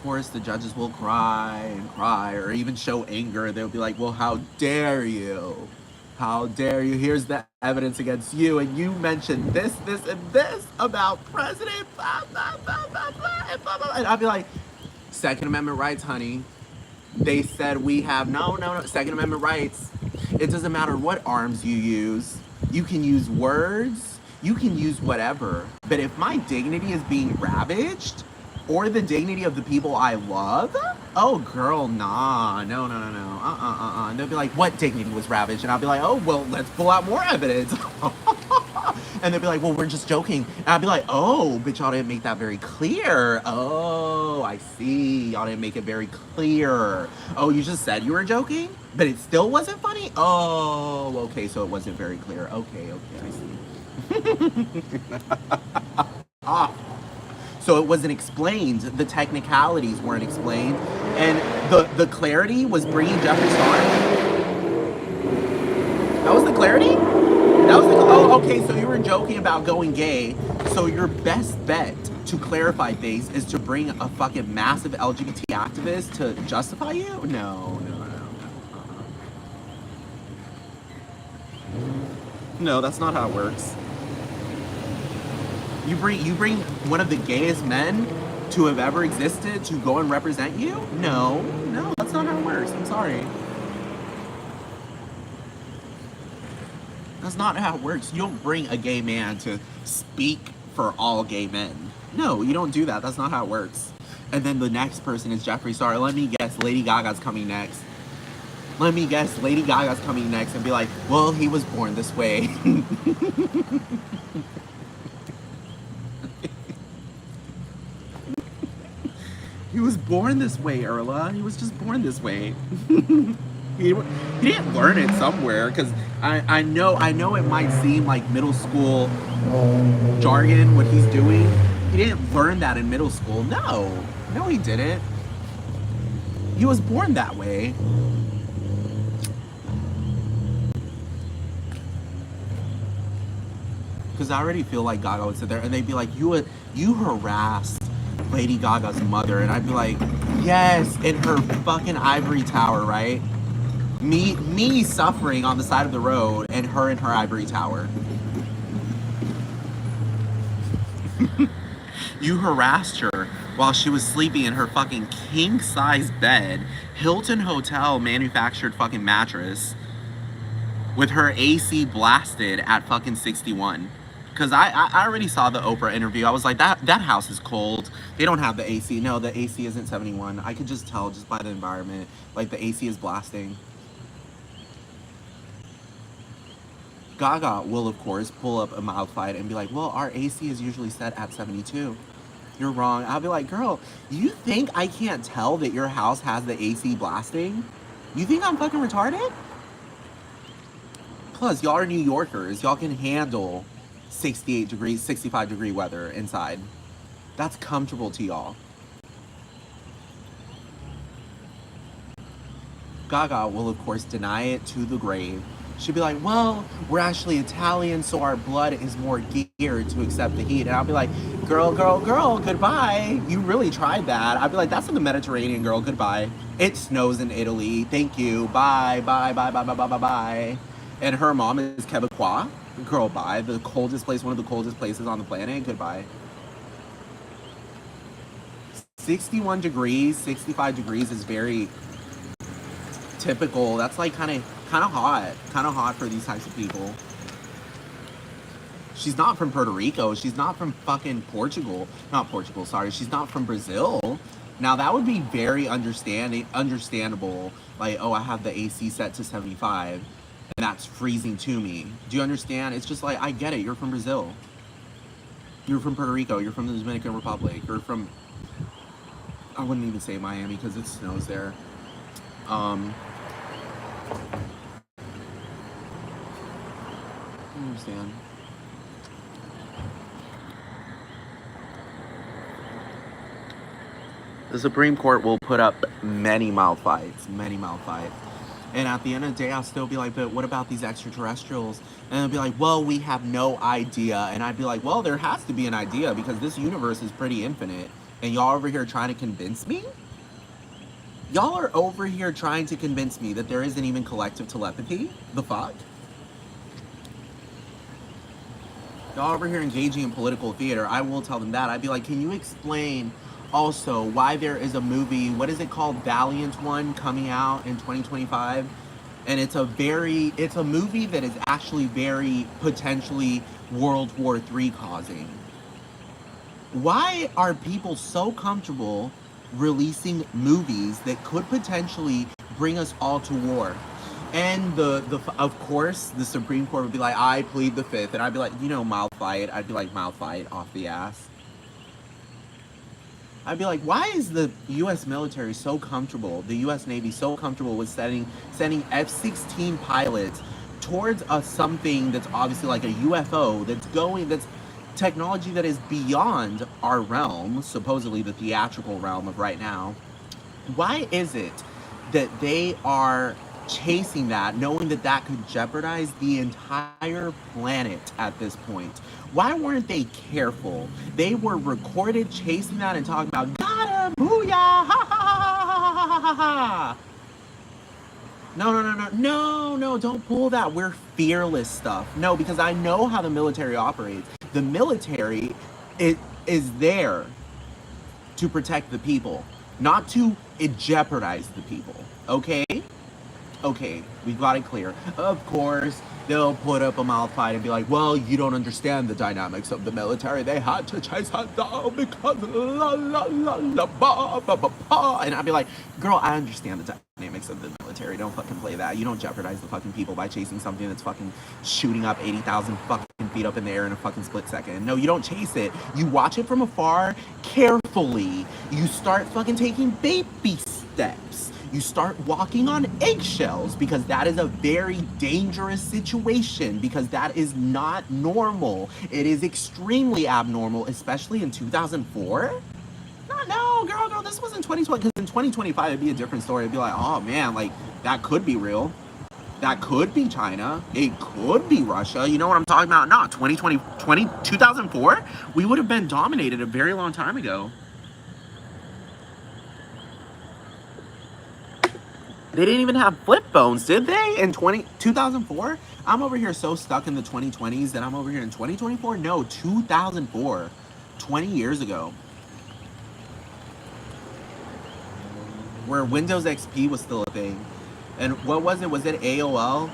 course, the judges will cry and cry or even show anger. They'll be like, well, how dare you? How dare you? Here's the evidence against you. And you mentioned this, and this about President blah, blah, blah, blah, blah, and blah, blah. And I'll be like, Second Amendment rights, honey. They said we have no Second Amendment rights. It doesn't matter what arms you use. You can use words. You can use whatever. But if my dignity is being ravaged, or the dignity of the people I love, oh girl, nah, no. And they'll be like, what dignity was ravaged? And I'll be like, oh well, let's pull out more evidence. And they'll be like, well, we're just joking. And I'll be like, oh, but y'all didn't make that very clear. Oh, I see. Y'all didn't make it very clear. Oh, you just said you were joking, but it still wasn't funny? Oh, okay, so it wasn't very clear. Okay, I see. So it wasn't explained. The technicalities weren't explained. And the clarity was bringing Jeffree Star. That was the clarity? Oh, okay, so you were joking about going gay. So your best bet to clarify things is to bring a fucking massive LGBT activist to justify you? No. No, that's not how it works. You bring one of the gayest men to have ever existed to go and represent you? No, that's not how it works. I'm sorry. That's not how it works. You don't bring a gay man to speak for all gay men. No, you don't do that. That's not how it works. And then the next person is Jeffree Star. Let me guess, Lady Gaga's coming next. And be like, well, he was born this way. He was born this way, Erla. He was just born this way. he, he didn't learn it somewhere, because I know it might seem like middle school jargon what he's doing. He didn't learn that in middle school. No, he didn't. He was born that way. Because I already feel like Gaga would sit there and they'd be like, you harassed Lady Gaga's mother. And I'd be like, yes, in her fucking ivory tower, right? Me suffering on the side of the road and her in her ivory tower. You harassed her while she was sleeping in her fucking king-size bed, Hilton Hotel manufactured fucking mattress, with her AC blasted at fucking 61. Because I already saw the Oprah interview. I was like, that house is cold. They don't have the AC. No, the AC isn't 71. I could just tell just by the environment. Like, the AC is blasting. Gaga will, of course, pull up a mouth fight and be like, well, our AC is usually set at 72. You're wrong. I'll be like, girl, you think I can't tell that your house has the AC blasting? You think I'm fucking retarded? Plus, y'all are New Yorkers. Y'all can handle 68 degrees, 65 degree weather inside. That's comfortable to y'all. Gaga will, of course, deny it to the grave. She'd be like, well, we're actually Italian, so our blood is more geared to accept the heat. And I'll be like, girl, goodbye. You really tried that. I'd be like, that's in the Mediterranean, girl, goodbye. It snows in Italy. Thank you. Bye. And her mom is Quebecois. Girl, bye. The coldest place, one of the coldest places on the planet. Goodbye. 61 degrees, 65 degrees is very typical. That's like kind of hot for these types of people. She's not from Puerto Rico. She's not from fucking Portugal, sorry. She's not from Brazil. Now that would be very understandable. Like, oh, I have the AC set to 75 and that's freezing to me. Do you understand? It's just like, I get it. You're from Brazil. You're from Puerto Rico. You're from the Dominican Republic. You're from, I wouldn't even say Miami because it snows there. I understand. The Supreme Court will put up many mouth fights. And at the end of the day, I'll still be like, but what about these extraterrestrials? And they'll be like, well, we have no idea. And I'd be like, well, there has to be an idea because this universe is pretty infinite. And y'all over here trying to convince me? Y'all are over here trying to convince me that there isn't even collective telepathy? The fuck? Y'all over here engaging in political theater. I will tell them that. I'd be like, can you explain also why there is a movie, what is it called, Valiant one, coming out in 2025? And it's a movie that is actually very potentially World War III causing. Why are people so comfortable releasing movies that could potentially bring us all to war? And of course, the Supreme Court would be like, I plead the fifth. And I'd be like, mouth fight. I'd be like, mouth fight off the ass. I'd be like, why is the U.S. military so comfortable, the U.S. Navy so comfortable with sending F-16 pilots towards something that's obviously like a UFO that's technology that is beyond our realm, supposedly the theatrical realm of right now? Why is it that they are chasing that, knowing that that could jeopardize the entire planet at this point? Why weren't they careful? They were recorded chasing that and talking about, got him, booyah, ha ha ha ha ha ha. No, don't pull that. We're fearless stuff. No, because I know how the military operates. The military is there to protect the people, not to jeopardize the people, okay? Okay, we got it clear. Of course, they'll put up a mouth fight and be like, well, you don't understand the dynamics of the military. They had to chase her down because la la la la ba ba ba ba. And I'd be like, girl, I understand the dynamics of the military. Don't fucking play that. You don't jeopardize the fucking people by chasing something that's fucking shooting up 80,000 fucking feet up in the air in a fucking split second. No, you don't chase it. You watch it from afar, carefully. You start fucking taking baby steps. You start walking on eggshells because that is a very dangerous situation because that is not normal. It is extremely abnormal, especially in 2004. No, girl, this wasn't 2020 because in 2025 it'd be a different story. It'd be like, oh man, like that could be real. That could be China. It could be Russia. You know what I'm talking about? No, 2004, we would have been dominated a very long time ago. They didn't even have flip phones, did they? In 2004? I'm over here so stuck in the 2020s that I'm over here in 2024? No, 2004. 20 years ago. Where Windows XP was still a thing. And what was it? Was it AOL?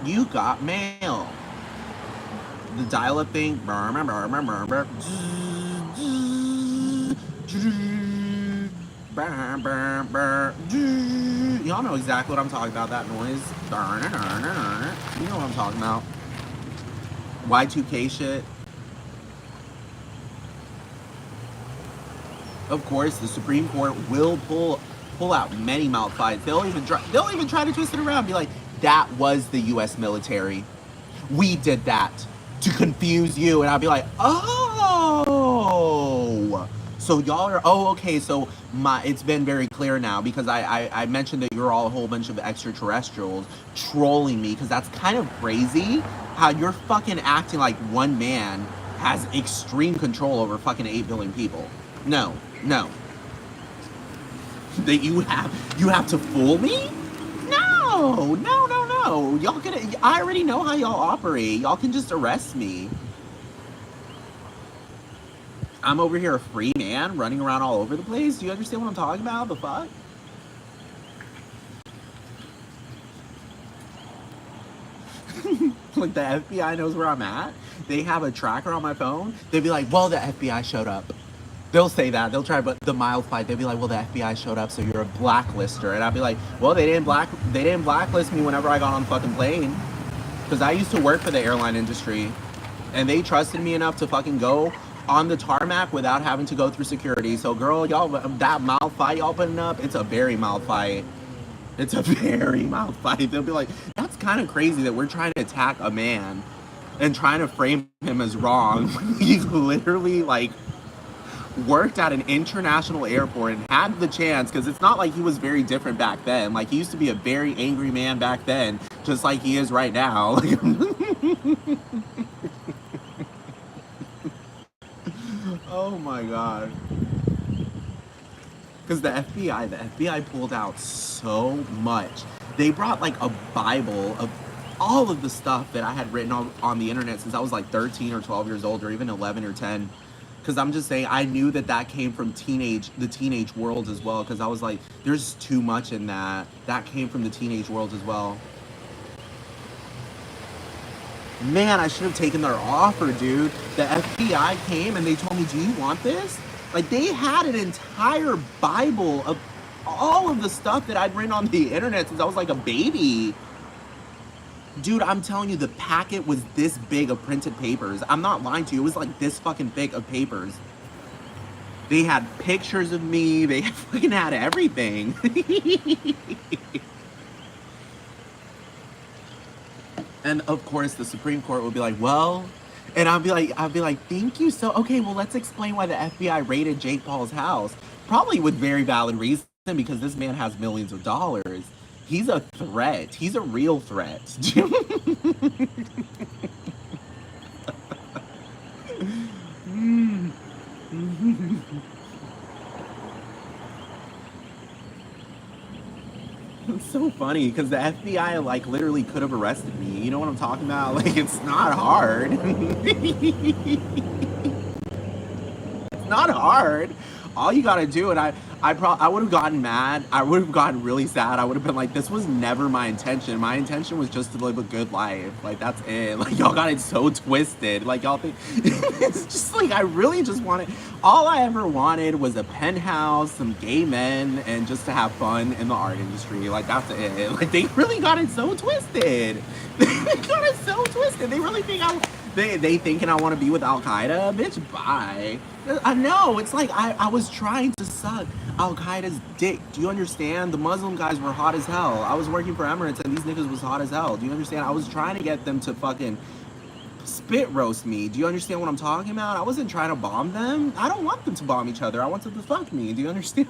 You got mail. The dial-up thing. Y'all know exactly what I'm talking about, that noise. You know what I'm talking about. Y2K shit. Of course, the Supreme Court will pull out many mouth fights. They'll even try to twist it around, be like, that was the U.S. military. We did that to confuse you. And I'll be like, oh, so y'all are, oh, okay. So it's been very clear now because I mentioned that you're all a whole bunch of extraterrestrials trolling me because that's kind of crazy how you're fucking acting like one man has extreme control over fucking 8 billion people. No. That you have to fool me? No. Y'all I already know how y'all operate. Y'all can just arrest me. I'm over here a free man running around all over the place. Do you understand what I'm talking about? The fuck? Like the FBI knows where I'm at. They have a tracker on my phone. They'd be like, well, the FBI showed up. They'll say that. They'll try, but the mild fight. They'll be like, well, the FBI showed up, so you're a blacklister. And I'll be like, well, they didn't blacklist me whenever I got on the fucking plane. Because I used to work for the airline industry. And they trusted me enough to fucking go on the tarmac without having to go through security. So, girl, y'all, that mild fight y'all putting up, it's a very mild fight. It's a very mild fight. They'll be like, that's kind of crazy that we're trying to attack a man and trying to frame him as wrong. He's literally, like, worked at an international airport and had the chance, because it's not like he was very different back then. Like, he used to be a very angry man back then, just like he is right now. Oh my god. Because the FBI pulled out so much. They brought like a Bible of all of the stuff that I had written on the internet since I was like 13 or 12 years old, or even 11 or 10. Because I'm just saying, I knew that came from the teenage world as well. Because I was like, there's too much in that. That came from the teenage world as well. Man, I should have taken their offer, dude. The FBI came and they told me, do you want this? Like, they had an entire Bible of all of the stuff that I'd written on the internet since I was like a baby. Dude, I'm telling you, the packet was this big of printed papers. I'm not lying to you. It was like this fucking thick of papers. They had pictures of me. They fucking had everything. And of course, the Supreme Court would be like, well, and I'd be like, thank you. So, okay, well, let's explain why the FBI raided Jake Paul's house. Probably with very valid reason, because this man has millions of dollars. He's a threat. He's a real threat. It's so funny because the FBI like literally could have arrested me. You know what I'm talking about? Like, it's not hard. It's not hard. All you gotta do, and I would have gotten mad. I would have gotten really sad. I would have been like, this was never my intention. My intention was just to live a good life. Like, that's it. Like, y'all got it so twisted. Like, y'all think, it's just like, I really just wanted, all I ever wanted was a penthouse, some gay men, and just to have fun in the art industry. Like, that's it. Like, they really got it so twisted. They got it so twisted. They really think They thinking I want to be with Al Qaeda, bitch. Bye. I know. It's like I was trying to suck Al Qaeda's dick. Do you understand? The Muslim guys were hot as hell. I was working for Emirates and these niggas was hot as hell. Do you understand? I was trying to get them to fucking spit roast me. Do you understand what I'm talking about? I wasn't trying to bomb them. I don't want them to bomb each other. I want them to fuck me. Do you understand?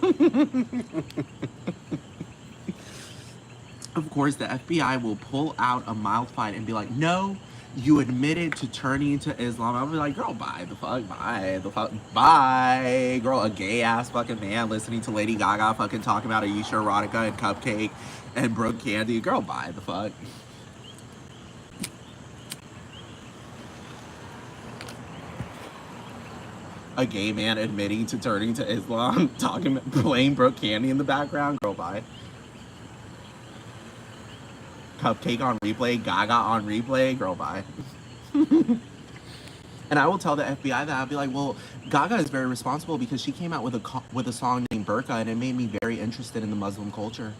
Of course, the FBI will pull out a mild fight and be like, no, you admitted to turning to Islam. I'll be like, girl, bye, the fuck, bye, the fuck, bye. Girl, a gay ass fucking man listening to Lady Gaga fucking talking about Aisha Erotica and Cupcake and Brooke Candy. Girl, bye, the fuck. A gay man admitting to turning to Islam, talking, playing Brooke Candy in the background. Girl, bye. Cupcake on replay, Gaga on replay. Girl, bye. And I will tell the FBI that I'll be like, well, Gaga is very responsible because she came out with a song named Burqa, and it made me very interested in the Muslim culture.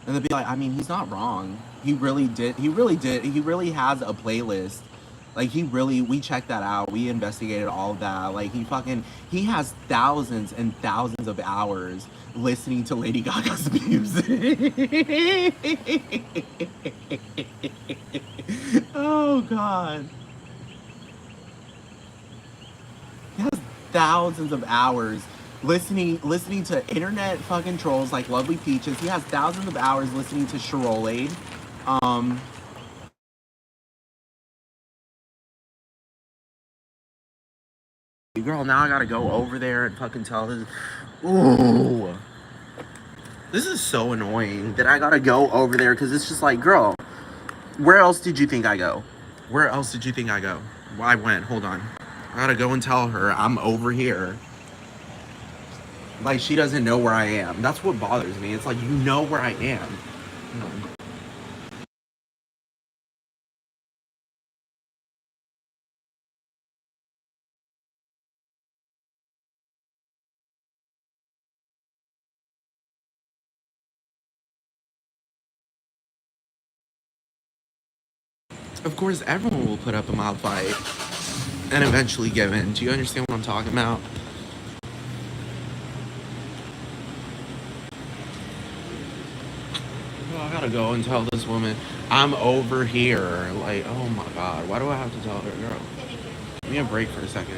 And they'll be like, I mean, he's not wrong. He really did. He really did. He really has a playlist. Like, we checked that out. We investigated all of that. Like, he has thousands and thousands of hours listening to Lady Gaga's music. Oh, God. He has thousands of hours listening to internet fucking trolls like Lovely Peaches. He has thousands of hours listening to Sherolade. Girl, now I gotta go over there and fucking tell this. Ooh. This is so annoying that I gotta go over there because it's just like, girl, where else did you think I go? Where else did you think I go? Well, I went. Hold on. I gotta go and tell her I'm over here. Like, she doesn't know where I am. That's what bothers me. It's like, you know where I am. Of course, everyone will put up a mild fight and eventually give in. Do you understand what I'm talking about? Well, I gotta go and tell this woman I'm over here. Like, oh my God, why do I have to tell her, girl? Give me a break for a second.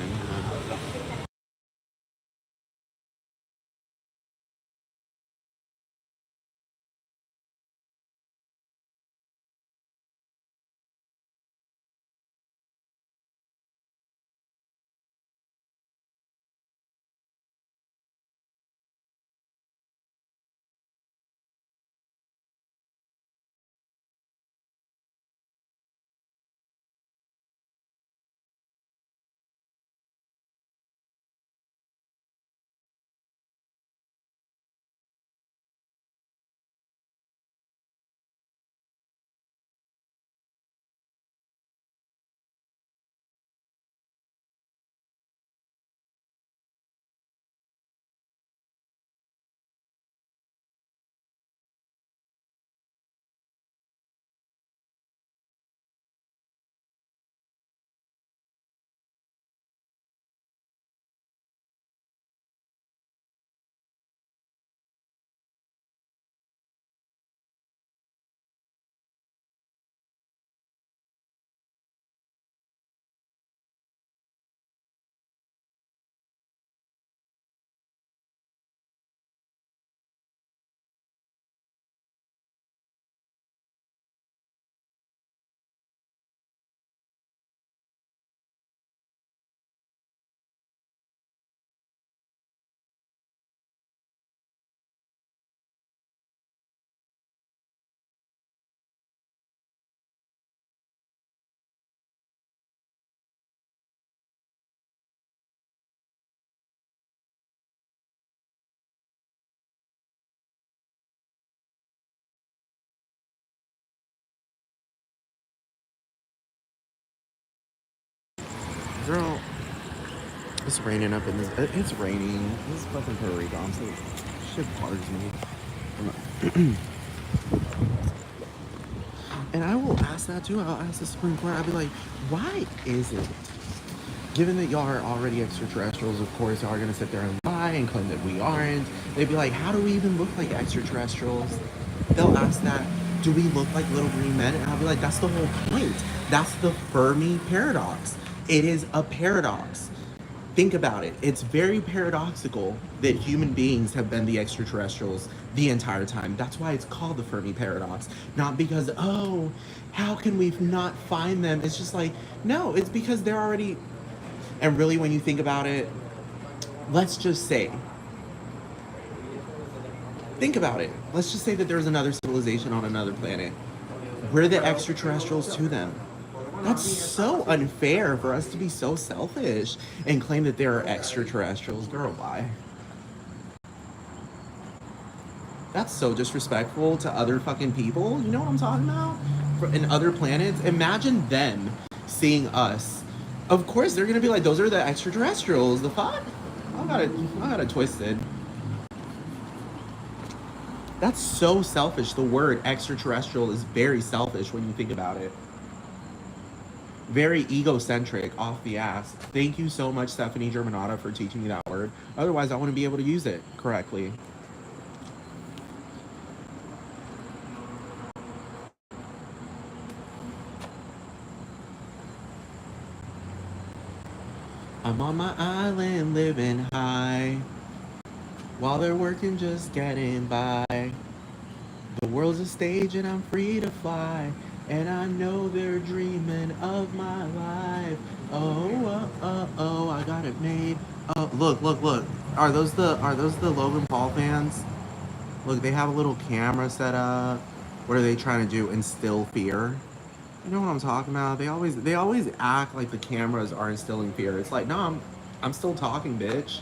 Girl, it's raining up in this. It's raining. This is fucking Puerto Rico. I'm so shit bothers me. And I will ask that too. I'll ask the Supreme Court. I'll be like, why is it? Given that y'all are already extraterrestrials, of course, y'all are going to sit there and lie and claim that we aren't. They'd be like, how do we even look like extraterrestrials? They'll ask that, do we look like little green men? And I'll be like, that's the whole point. That's the Fermi paradox. It is a paradox. Think about it. It's very paradoxical that human beings have been the extraterrestrials the entire time. That's why it's called the Fermi paradox. Not because, oh, how can we not find them? It's just like, no, it's because they're already. And really, when you think about it, let's just say, think about it. Let's just say that there's another civilization on another planet. We're the extraterrestrials to them. That's so unfair for us to be so selfish and claim that there are extraterrestrials. Girl, why? That's so disrespectful to other fucking people. You know what I'm talking about? In other planets. Imagine them seeing us. Of course, they're gonna be like, those are the extraterrestrials. The fuck? I got it twisted. That's so selfish. The word extraterrestrial is very selfish when you think about it. Very egocentric, off the ass. Thank you so much, Stephanie Germanata, for teaching me that word. Otherwise, I wouldn't be able to use it correctly. I'm on my island living high, while they're working just getting by. The world's a stage and I'm free to fly, and I know they're dreaming of my life. Oh, I got it made. Oh, look. Are those the Logan Paul fans? Look, they have a little camera set up. What are they trying to do? Instill fear? You know what I'm talking about? They always act like the cameras are instilling fear. It's like, no, I'm still talking, bitch.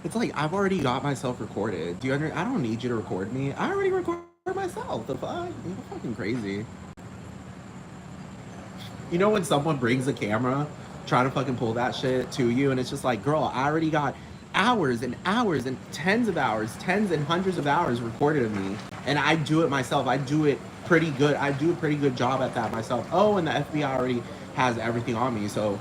It's like I've already got myself recorded. Do you I don't need you to record me. I already record myself. The fuck? You're fucking crazy. You know when someone brings a camera, trying to fucking pull that shit to you, and it's just like, girl, I already got hours and hours and tens of hours, tens and hundreds of hours recorded of me, and I do it myself. I do it pretty good. I do a pretty good job at that myself. Oh, and the FBI already has everything on me, so.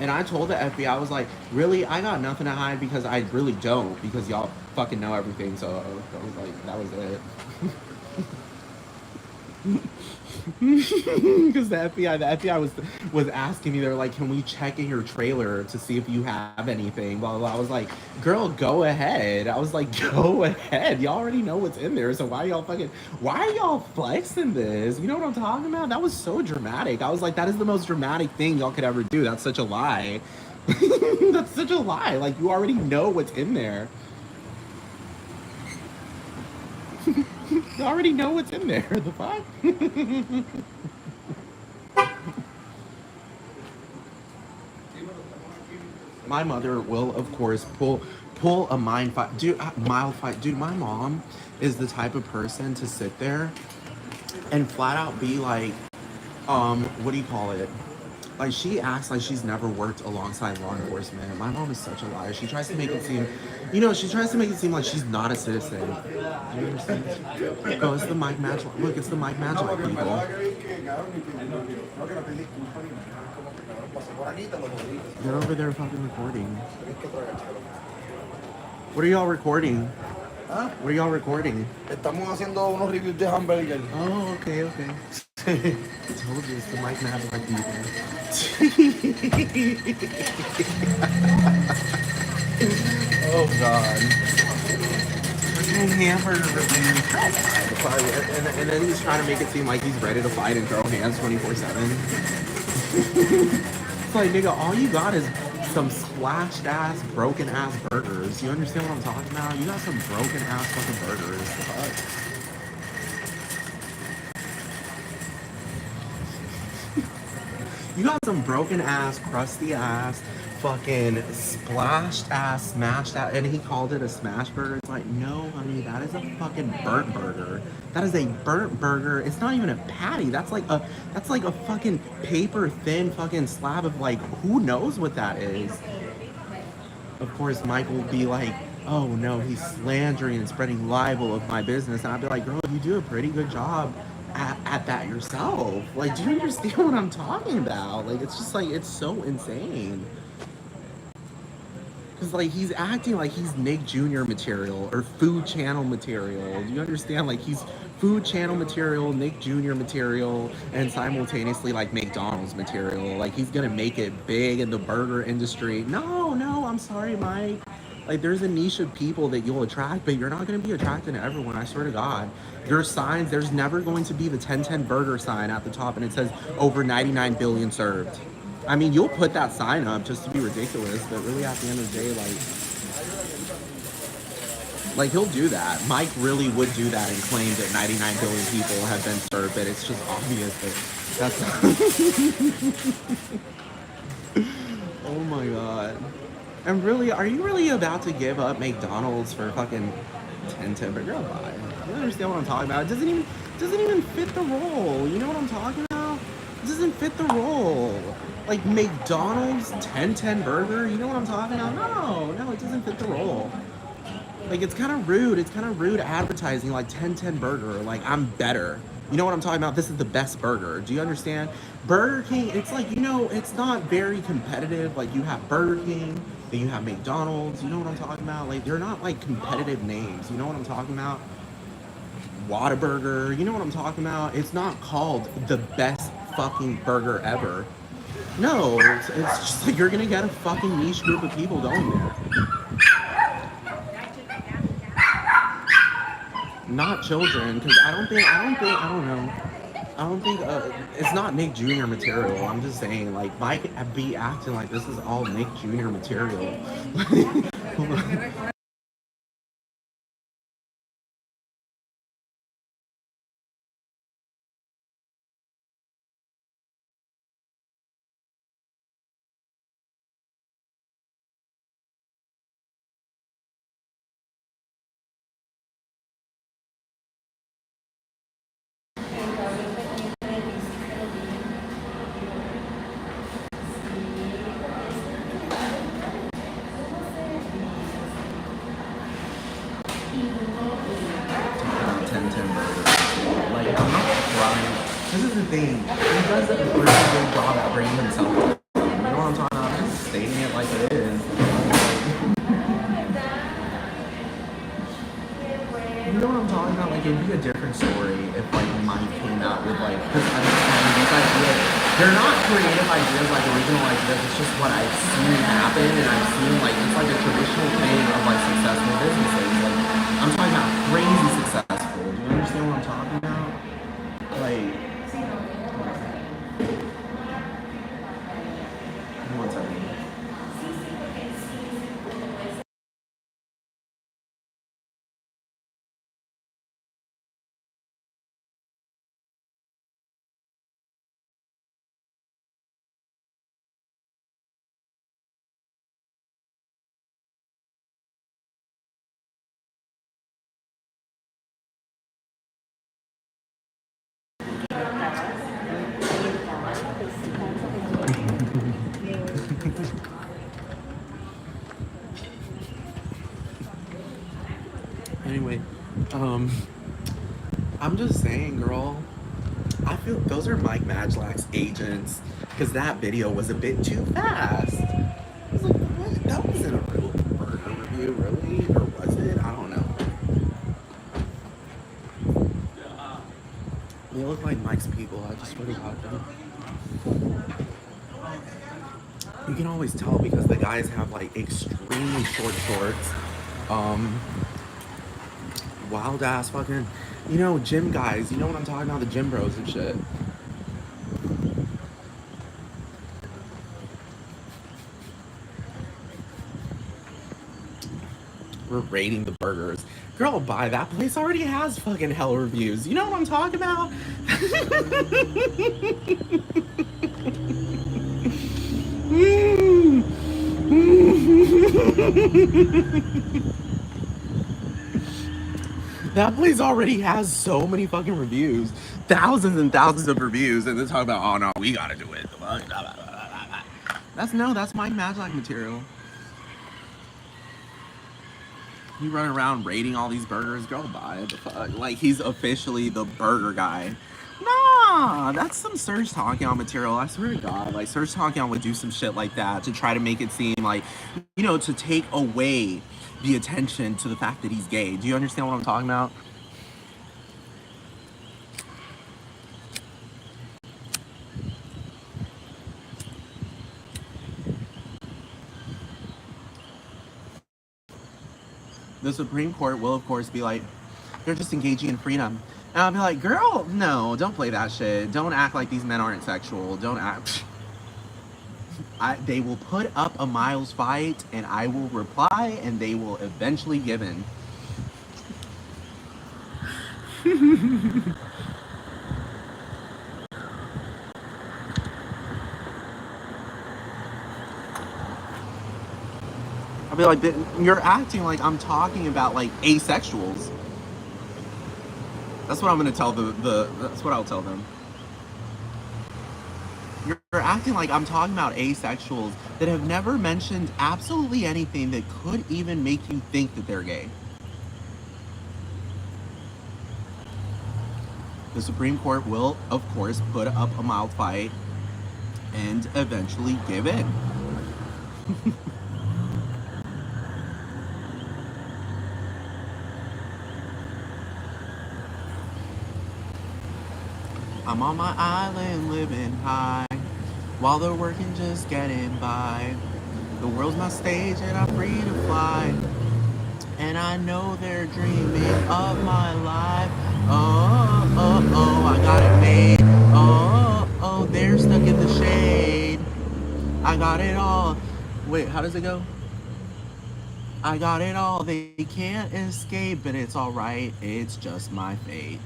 And I told the FBI, I was like, really, I got nothing to hide because I really don't, because y'all fucking know everything. So I was like, that was it. Because the FBI was asking me, they're like, can we check in your trailer to see if you have anything? Blah, blah, blah. I was like, girl, go ahead. I was like, go ahead. Y'all already know what's in there. So why are y'all flexing this? You know what I'm talking about? That was so dramatic. I was like, that is the most dramatic thing y'all could ever do. That's such a lie. That's such a lie. Like, you already know what's in there. You already know what's in there. The fuck? My mother will, of course, pull a mind fight, mild fight. Dude, my mom is the type of person to sit there and flat out be like, what do you call it? Like, she acts like she's never worked alongside law enforcement. My mom is such a liar. She tries to make it seem, like she's not a citizen. Do you understand? Oh, it's the mic match. Look, it's the mic match, people. They're over there fucking recording. What are y'all recording? ¿Ah? What are y'all recording? Estamos haciendo unos reviews de hamburger. Oh, okay. I told you, it's the Mike Maverick people. Oh, God. Hamburger review. And then he's trying to make it seem like he's ready to fight and throw hands 24/7. It's like, nigga, all you got is some splashed ass, broken ass burgers. You understand what I'm talking about? You got some broken ass fucking burgers. Fuck. You got some broken ass, crusty ass, fucking splashed ass, smashed out, and he called it a smash burger. It's like, no, honey, that is a fucking burnt burger. That is a burnt burger. It's not even a patty. That's like a fucking paper thin fucking slab of, like, who knows what that is. Of course, Mike will be like, oh no, he's slandering and spreading libel of my business. And I'd be like, girl, you do a pretty good job at that yourself. Like, do you understand what I'm talking about? Like, it's just like, it's so insane. Because, like, he's acting like he's Nick Jr. material or Food Channel material. Do you understand? Like, he's Food Channel material, Nick Jr. material, and simultaneously, like, McDonald's material. Like, he's going to make it big in the burger industry. No, no, I'm sorry, Mike. Like, there's a niche of people that you'll attract, but you're not going to be attracting to everyone. I swear to God. Your signs, there's never going to be the 1010 burger sign at the top, and it says over 99 billion served. I mean, you'll put that sign up just to be ridiculous, but really at the end of the day, like he'll do that. Mike really would do that and claim that 99 billion people have been served, but it's just obvious that that's. Oh my god. And really, are you really about to give up McDonald's for fucking 10 burger? Bye. You understand what I'm talking about? It doesn't even fit the role. You know what I'm talking about? It doesn't fit the role. Like McDonald's 1010 burger, you know what I'm talking about? No, it doesn't fit the role. Like it's kind of rude. It's kind of rude advertising like 1010 burger. Like I'm better. You know what I'm talking about? This is the best burger. Do you understand? Burger King, it's like, it's not very competitive. Like you have Burger King, then you have McDonald's. You know what I'm talking about? Like they're not like competitive names. You know what I'm talking about? Whataburger. You know what I'm talking about? It's not called the best fucking burger ever. No, it's just like you're gonna get a fucking niche group of people going there. Not children, because I don't know. I don't think, it's not Nick Jr. material. I'm just saying, like, Mike be acting like this is all Nick Jr. material. About 10 burgers. Like, I'm not trying. This is the thing. He does a pretty good job at bringing himself up. You know what I'm talking about? I'm just stating it like it is. You know what I'm talking about? Like, it'd be a different story if, like, Mike came out with, like, because I'm saying these ideas, they're not creative ideas, like, original ideas, it's just what I've seen happen, and I've seen, like, it's like a traditional thing of, like, successful businesses. Like, I'm talking about crazy successful. Do you understand what I'm talking about? Like, one second. Anyway, I'm just saying, girl. I feel those are Mike Majlak's agents because that video was a bit too fast. I was like, what? That wasn't a real burger review, really? Or was it? I don't know. They look like Mike's people. I just really got them. You can always tell because the guys have like extremely short shorts. Wild ass fucking, gym guys. You know what I'm talking about? The gym bros and shit. We're rating the burgers. Girl, buy that place already has fucking hell reviews. You know what I'm talking about? That place already has so many fucking reviews. Thousands and thousands of reviews. And they're talking about, oh no, we gotta do it. That's Mike Majlak material. He running around rating all these burgers. Girl, bye. The fuck? Like, he's officially the burger guy. Nah, that's some Serge Tankian material. I swear to God. Like, Serge Tankian would do some shit like that to try to make it seem like, you know, to take away the attention to the fact that he's gay. Do you understand what I'm talking about? The Supreme Court will, of course, be like, they're just engaging in freedom. And I'll be like, girl, no, don't play that shit. Don't act like these men aren't sexual. Don't act. They will put up a Miles fight, and I will reply, and they will eventually give in. I'll be like, you're acting like I'm talking about like asexuals. That's what I'm gonna tell that's what I'll tell them. You're acting like I'm talking about asexuals that have never mentioned absolutely anything that could even make you think that they're gay. The Supreme Court will, of course, put up a mild fight and eventually give in. I'm on my island living high while they're working just getting by. The world's my stage and I'm free to fly. And I know they're dreaming of my life. Oh, oh, oh, I got it made. Oh, oh, they're stuck in the shade. I got it all. Wait, how does it go? I got it all. They can't escape, but it's alright. It's just my fate.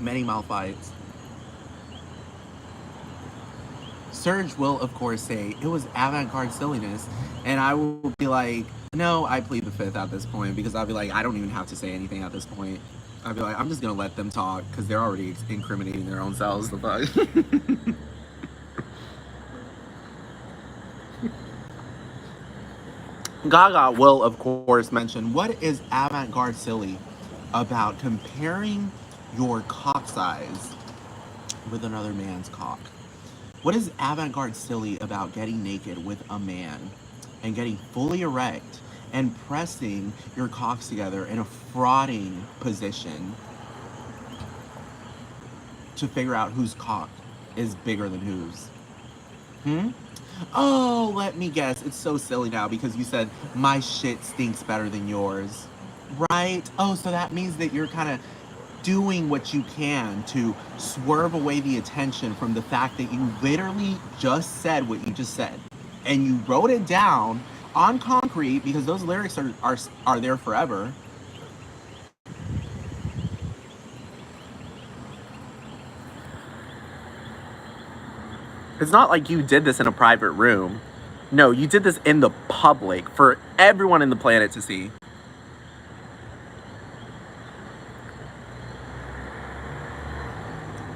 Many mouth fights. Serge will, of course, say it was avant-garde silliness, and I will be like, no, I plead the fifth at this point, because I'll be like, I don't even have to say anything at this point. I'll be like, I'm just gonna let them talk, because they're already incriminating their own selves. The fuck. Gaga will, of course, mention what is avant-garde silly about comparing your cock size with another man's cock. What is avant-garde silly about getting naked with a man and getting fully erect and pressing your cocks together in a frauding position to figure out whose cock is bigger than whose? Oh, let me guess. It's so silly now because you said my shit stinks better than yours. Right? Oh, so that means that you're kind of doing what you can to swerve away the attention from the fact that you literally just said what you just said. And you wrote it down on concrete because those lyrics are there forever. It's not like you did this in a private room. No, you did this in the public for everyone in the planet to see.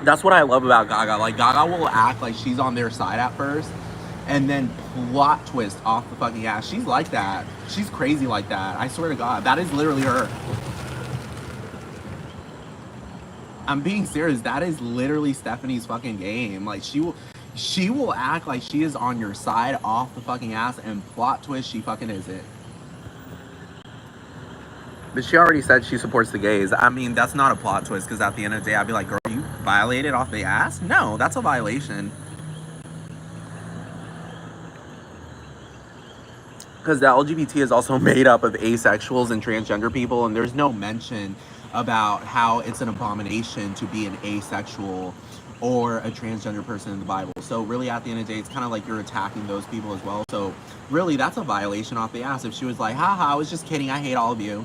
That's what I love about Gaga. Like, Gaga will act like she's on their side at first and then plot twist off the fucking ass. She's like that. She's crazy like that. I swear to God. That is literally her. I'm being serious. That is literally Stephanie's fucking game. Like, she will act like she is on your side off the fucking ass and plot twist she fucking isn't. But she already said she supports the gays. I mean, that's not a plot twist because at the end of the day, I'd be like, girl, you violated off the ass? No, that's a violation. Because the LGBT is also made up of asexuals and transgender people, and there's no mention about how it's an abomination to be an asexual or a transgender person in the Bible. So really, at the end of the day, it's kind of like you're attacking those people as well. So really, that's a violation off the ass. If she was like, haha, I was just kidding, I hate all of you.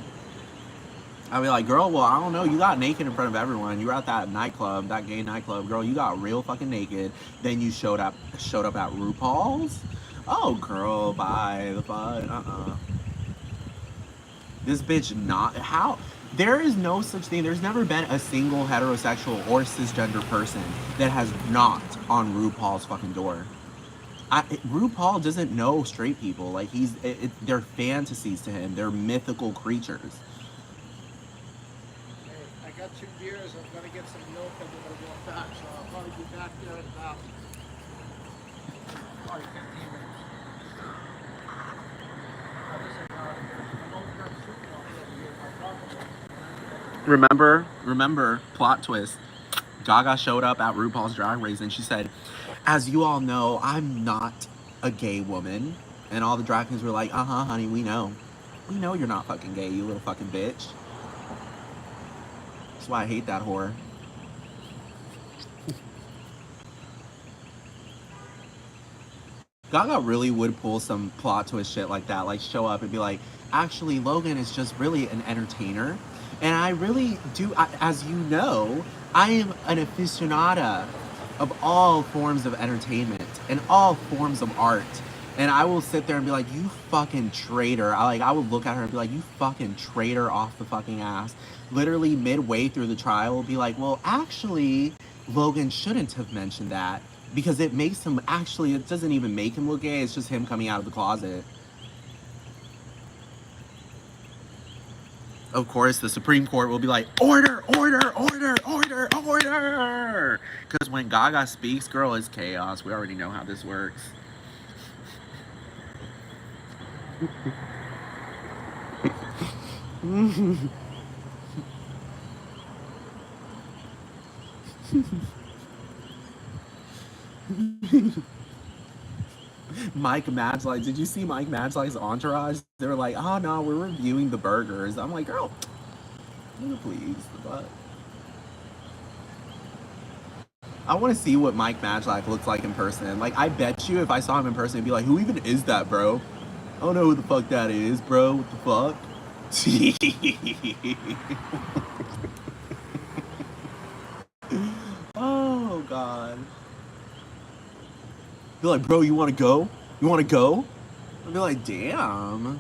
I'd be like, girl, well, I don't know. You got naked in front of everyone. You were at that nightclub, that gay nightclub. Girl, you got real fucking naked. Then you showed up at RuPaul's. Oh, girl, bye. The fuck, This bitch not, how? There is no such thing. There's never been a single heterosexual or cisgender person that has knocked on RuPaul's fucking door. RuPaul doesn't know straight people. Like they're fantasies to him. They're mythical creatures. Hey, I got 2 beers. I'm gonna get some milk and we're gonna go back. So I'll probably be back there in about probably 15 minutes. Remember, plot twist. Gaga showed up at RuPaul's Drag Race and she said, "As you all know, I'm not a gay woman." And all the drag queens were like, "Uh-huh, honey, we know. We know you're not fucking gay, you little fucking bitch." That's why I hate that whore. Gaga really would pull some plot twist shit like that, like show up and be like, "Actually, Logan is just really an entertainer. And I really do, as you know, I am an aficionada of all forms of entertainment and all forms of art. And I will sit there and be like, you fucking traitor." I would look at her and be like, "You fucking traitor off the fucking ass." Literally midway through the trial, will be like, "Well, actually, Logan shouldn't have mentioned that because it makes him actually, it doesn't even make him look gay. It's just him coming out of the closet." Of course, the Supreme Court will be like, "Order, order, order, order, order." Because when Gaga speaks, girl, it's chaos. We already know how this works. Mike Madslike, did you see Mike Madslike's entourage? They were like, "Oh no, we're reviewing the burgers." I'm like, girl, please. But I want to see what Mike Madslike looks like in person. Like, I bet you if I saw him in person, I'd be like, "Who even is that, bro? I don't know who the fuck that is, bro. What the fuck?" Oh god. Be like, "Bro, you want to go? You want to go?" I'd be like, "Damn."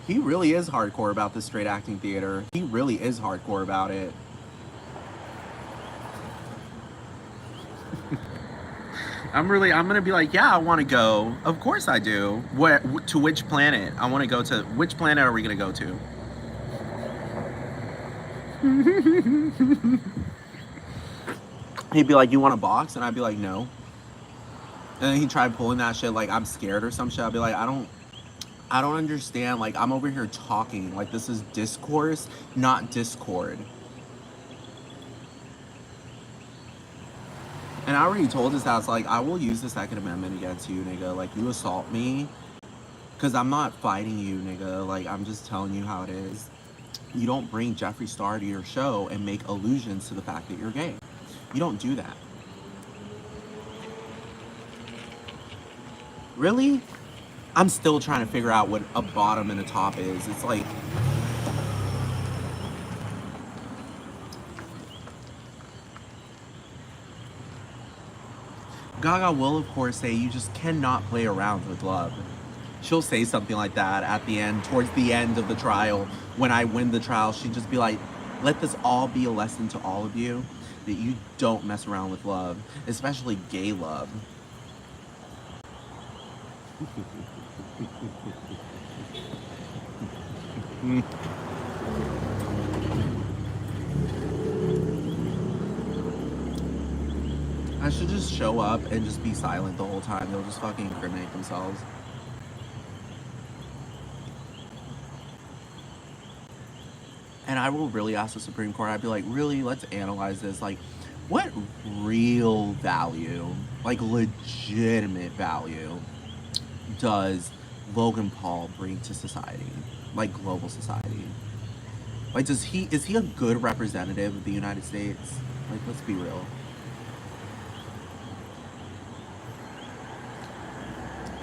He really is hardcore about this straight acting theater. He really is hardcore about it. I'm gonna be like, "Yeah, I want to go. Of course I do. Where, to which planet? I want to go to, which planet are we gonna go to?" He'd be like, "You want a box?" And I'd be like, "No." And then he tried pulling that shit like I'm scared or some shit. I'd be like, I don't understand. Like, I'm over here talking. Like, this is discourse, not discord." And I already told his house, like, "I will use the Second Amendment against you, nigga. Like, you assault me, because I'm not fighting you, nigga. Like, I'm just telling you how it is. You don't bring Jeffree Star to your show and make allusions to the fact that you're gay. You don't do that." Really? I'm still trying to figure out what a bottom and a top is. It's like, Gaga will, of course, say you just cannot play around with love. She'll say something like that at the end, towards the end of the trial. When I win the trial, she'd just be like, "Let this all be a lesson to all of you that you don't mess around with love, especially gay love." I should just show up and just be silent the whole time. They'll just fucking incriminate themselves. And I will really ask the Supreme Court, I'd be like, "Really, let's analyze this. Like, what real value, like legitimate value, does Logan Paul bring to society? Like, global society? Like, is he a good representative of the United States? Like, let's be real.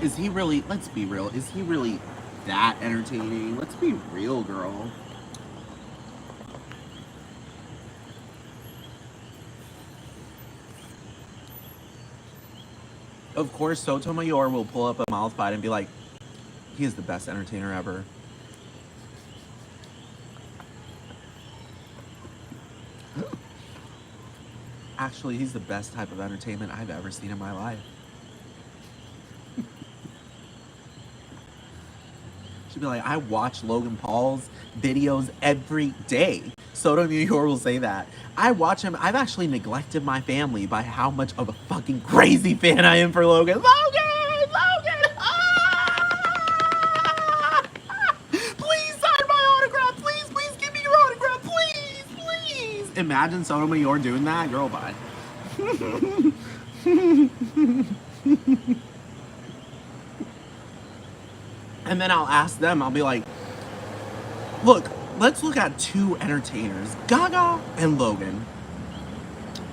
Is he really, let's be real, is he really that entertaining? Let's be real, girl. Of course, Sotomayor will pull up a mouth bite and be like, "He is the best entertainer ever." Actually, he's the best type of entertainment I've ever seen in my life. She'd be like, I watch Logan Paul's videos every day. Soto New York will say that. I watch him. I've actually neglected my family by how much of a fucking crazy fan I am for Logan. Logan! Logan! Ah! Please sign my autograph. Please, please give me your autograph. Please, please. Imagine Soto New York doing that. Girl, bye. And then I'll ask them, I'll be like, look, let's look at two entertainers, Gaga and Logan.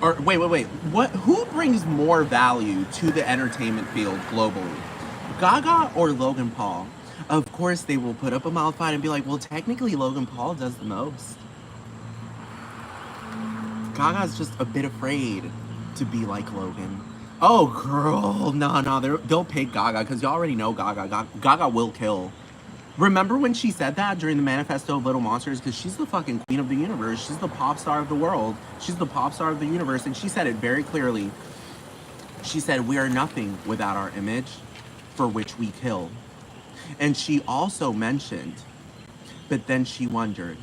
Or wait. Who brings more value to the entertainment field globally? Gaga or Logan Paul? Of course they will put up a mouth fight and be like, well, technically Logan Paul does the most. Gaga's just a bit afraid to be like Logan. Oh, girl, no, they'll pick Gaga because you already know Gaga. Gaga will kill. Remember when she said that during the manifesto of Little Monsters? Because she's the fucking queen of the universe. She's the pop star of the world. She's the pop star of the universe. And she said it very clearly. She said, we are nothing without our image for which we kill. And she also mentioned, but then she wondered,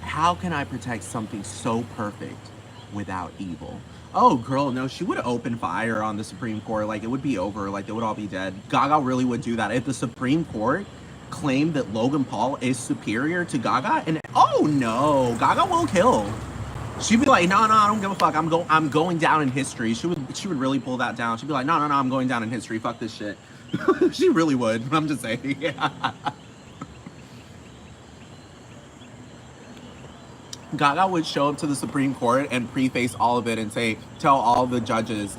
how can I protect something so perfect without evil? Oh, girl, no, she would open fire on the Supreme Court. Like, it would be over. Like, they would all be dead. Gaga really would do that. If the Supreme Court claimed that Logan Paul is superior to Gaga, and oh, no, Gaga will kill. She'd be like, no, I don't give a fuck. I'm going down in history. She would really pull that down. She'd be like, no, I'm going down in history. Fuck this shit. She really would. I'm just saying. Yeah. Gaga would show up to the Supreme Court and preface all of it and tell all the judges,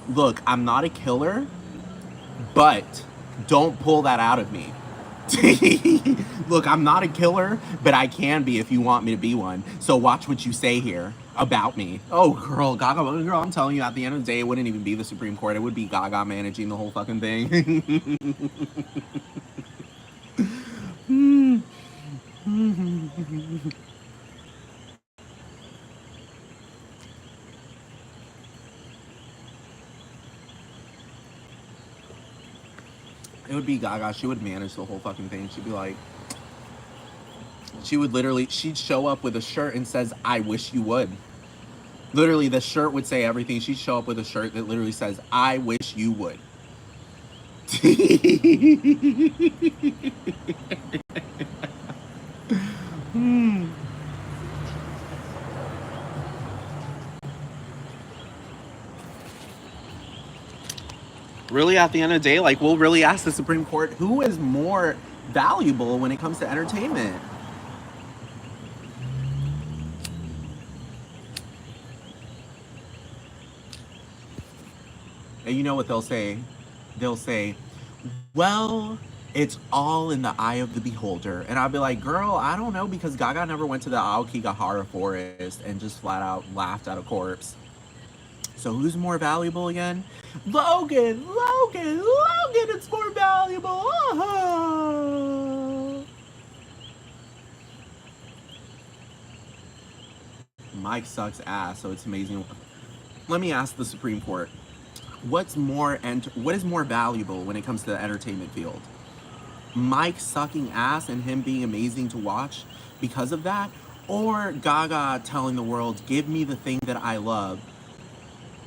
look, I'm not a killer, but don't pull that out of me. Look, I'm not a killer, but I can be if you want me to be one. So watch what you say here about me. Oh, girl, Gaga, girl, I'm telling you, at the end of the day, it wouldn't even be the Supreme Court. It would be Gaga managing the whole fucking thing. It would be Gaga. She would manage the whole fucking thing. She'd be like, she'd show up with a shirt and says, I wish you would. Literally, the shirt would say everything. She'd show up with a shirt that literally says, I wish you would. Really, at the end of the day, like, we'll really ask the Supreme Court, who is more valuable when it comes to entertainment? And you know what they'll say? They'll say, well, it's all in the eye of the beholder. And I'll be like, girl, I don't know, because Gaga never went to the Aokigahara forest and just flat out laughed at a corpse. So who's more valuable again? Logan, it's more valuable. Uh-huh. Mike sucks ass, so it's amazing. Let me ask the Supreme Court. What is more valuable when it comes to the entertainment field? Mike sucking ass and him being amazing to watch because of that? Or Gaga telling the world, give me the thing that I love.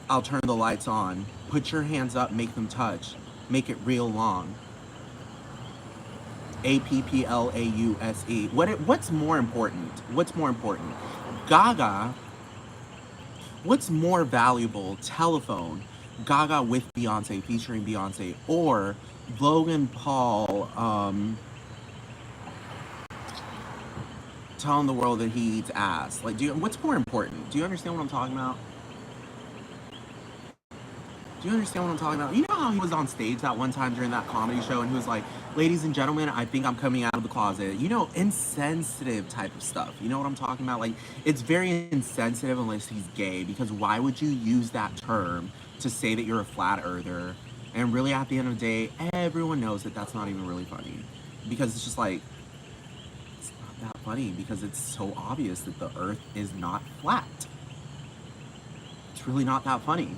I'll turn the lights on. Put your hands up, make them touch. Make it real long. APPLAUSE. What's more important? What's more important? Gaga, what's more valuable? Telephone. Gaga with Beyonce, featuring Beyonce, or Logan Paul telling the world that he eats ass. Like, what's more important? Do you understand what I'm talking about? Do you understand what I'm talking about? You know how he was on stage that one time during that comedy show and he was like, ladies and gentlemen, I think I'm coming out of the closet. You know, insensitive type of stuff. You know what I'm talking about? Like, it's very insensitive unless he's gay, because why would you use that term to say that you're a flat earther? And really, at the end of the day, everyone knows that that's not even really funny, because it's just like, it's not that funny because it's so obvious that the earth is not flat. it's really not that funny.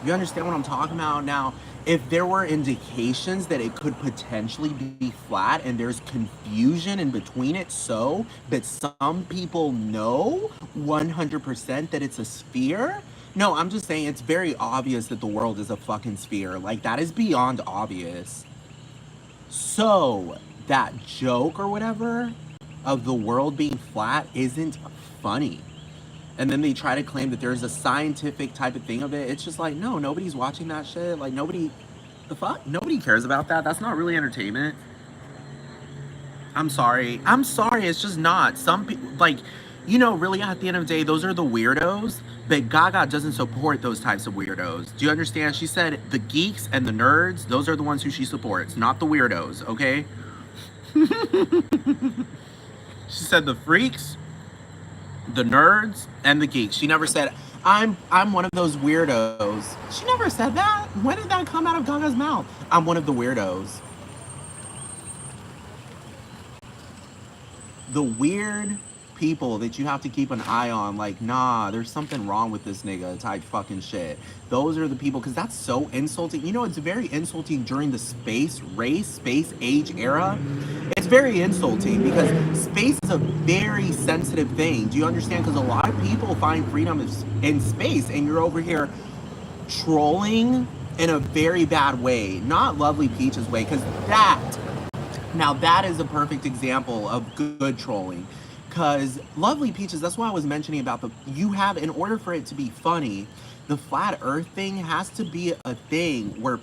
You understand what I'm talking about? Now, if there were indications that it could potentially be flat and there's confusion in between it, so that some people know 100% that it's a sphere. No, I'm just saying it's very obvious that the world is a fucking sphere. Like, that is beyond obvious. So, that joke or whatever of the world being flat isn't funny. And then they try to claim that there's a scientific type of thing of it. It's just like, no, nobody's watching that shit. Like, nobody, the fuck? Nobody cares about that. That's not really entertainment. I'm sorry. I'm sorry. It's just not. Some people, like, you know, really at the end of the day, those are the weirdos. But Gaga doesn't support those types of weirdos. Do you understand? She said the geeks and the nerds, those are the ones who she supports, not the weirdos, okay? She said the freaks, the nerds, and the geeks. She never said, I'm one of those weirdos. She never said that. When did that come out of Gaga's mouth? I'm one of the weirdos. The weird people that you have to keep an eye on, like, nah, there's something wrong with this nigga type fucking shit. Those are the people, because that's so insulting. You know, it's very insulting during the space race, space age era. It's very insulting because space is a very sensitive thing. Do you understand? Because a lot of people find freedom in space, and you're over here trolling in a very bad way. Not Lovely Peach's way, because now that is a perfect example of good trolling. Because Lovely Peaches, that's why I was mentioning about in order for it to be funny, the flat earth thing has to be a thing where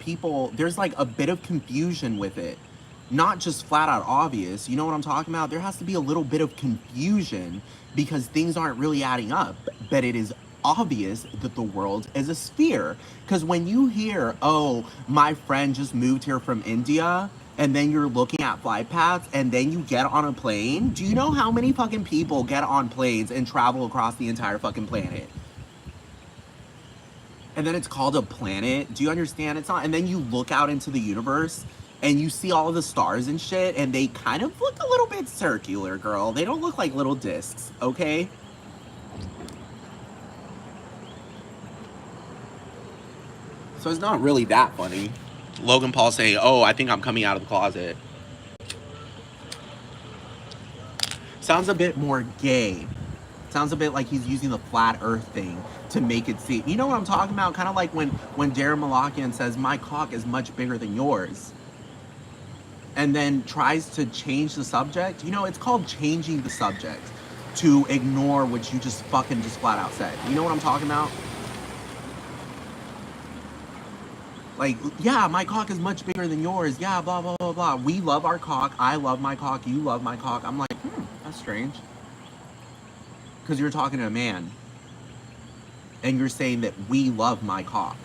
there's like a bit of confusion with it. Not just flat out obvious. You know what I'm talking about? There has to be a little bit of confusion because things aren't really adding up. But it is obvious that the world is a sphere. Because when you hear, oh, my friend just moved here from India, and then you're looking at flight paths, and then you get on a plane. Do you know how many fucking people get on planes and travel across the entire fucking planet? And then it's called a planet. Do you understand? It's not. And then you look out into the universe, and you see all the stars and shit, and they kind of look a little bit circular, girl. They don't look like little discs, okay? So it's not really that funny. Logan Paul saying, oh, I think I'm coming out of the closet. Sounds a bit more gay. Sounds a bit like he's using the flat earth thing to make it seem. You know what I'm talking about? Kind of like when Darren Malakian says, my cock is much bigger than yours. And then tries to change the subject. You know, it's called changing the subject to ignore what you just flat out said. You know what I'm talking about? Like, yeah, my cock is much bigger than yours. Yeah, blah, blah, blah, blah. We love our cock. I love my cock. You love my cock. I'm like, that's strange. Because you're talking to a man. And you're saying that we love my cock.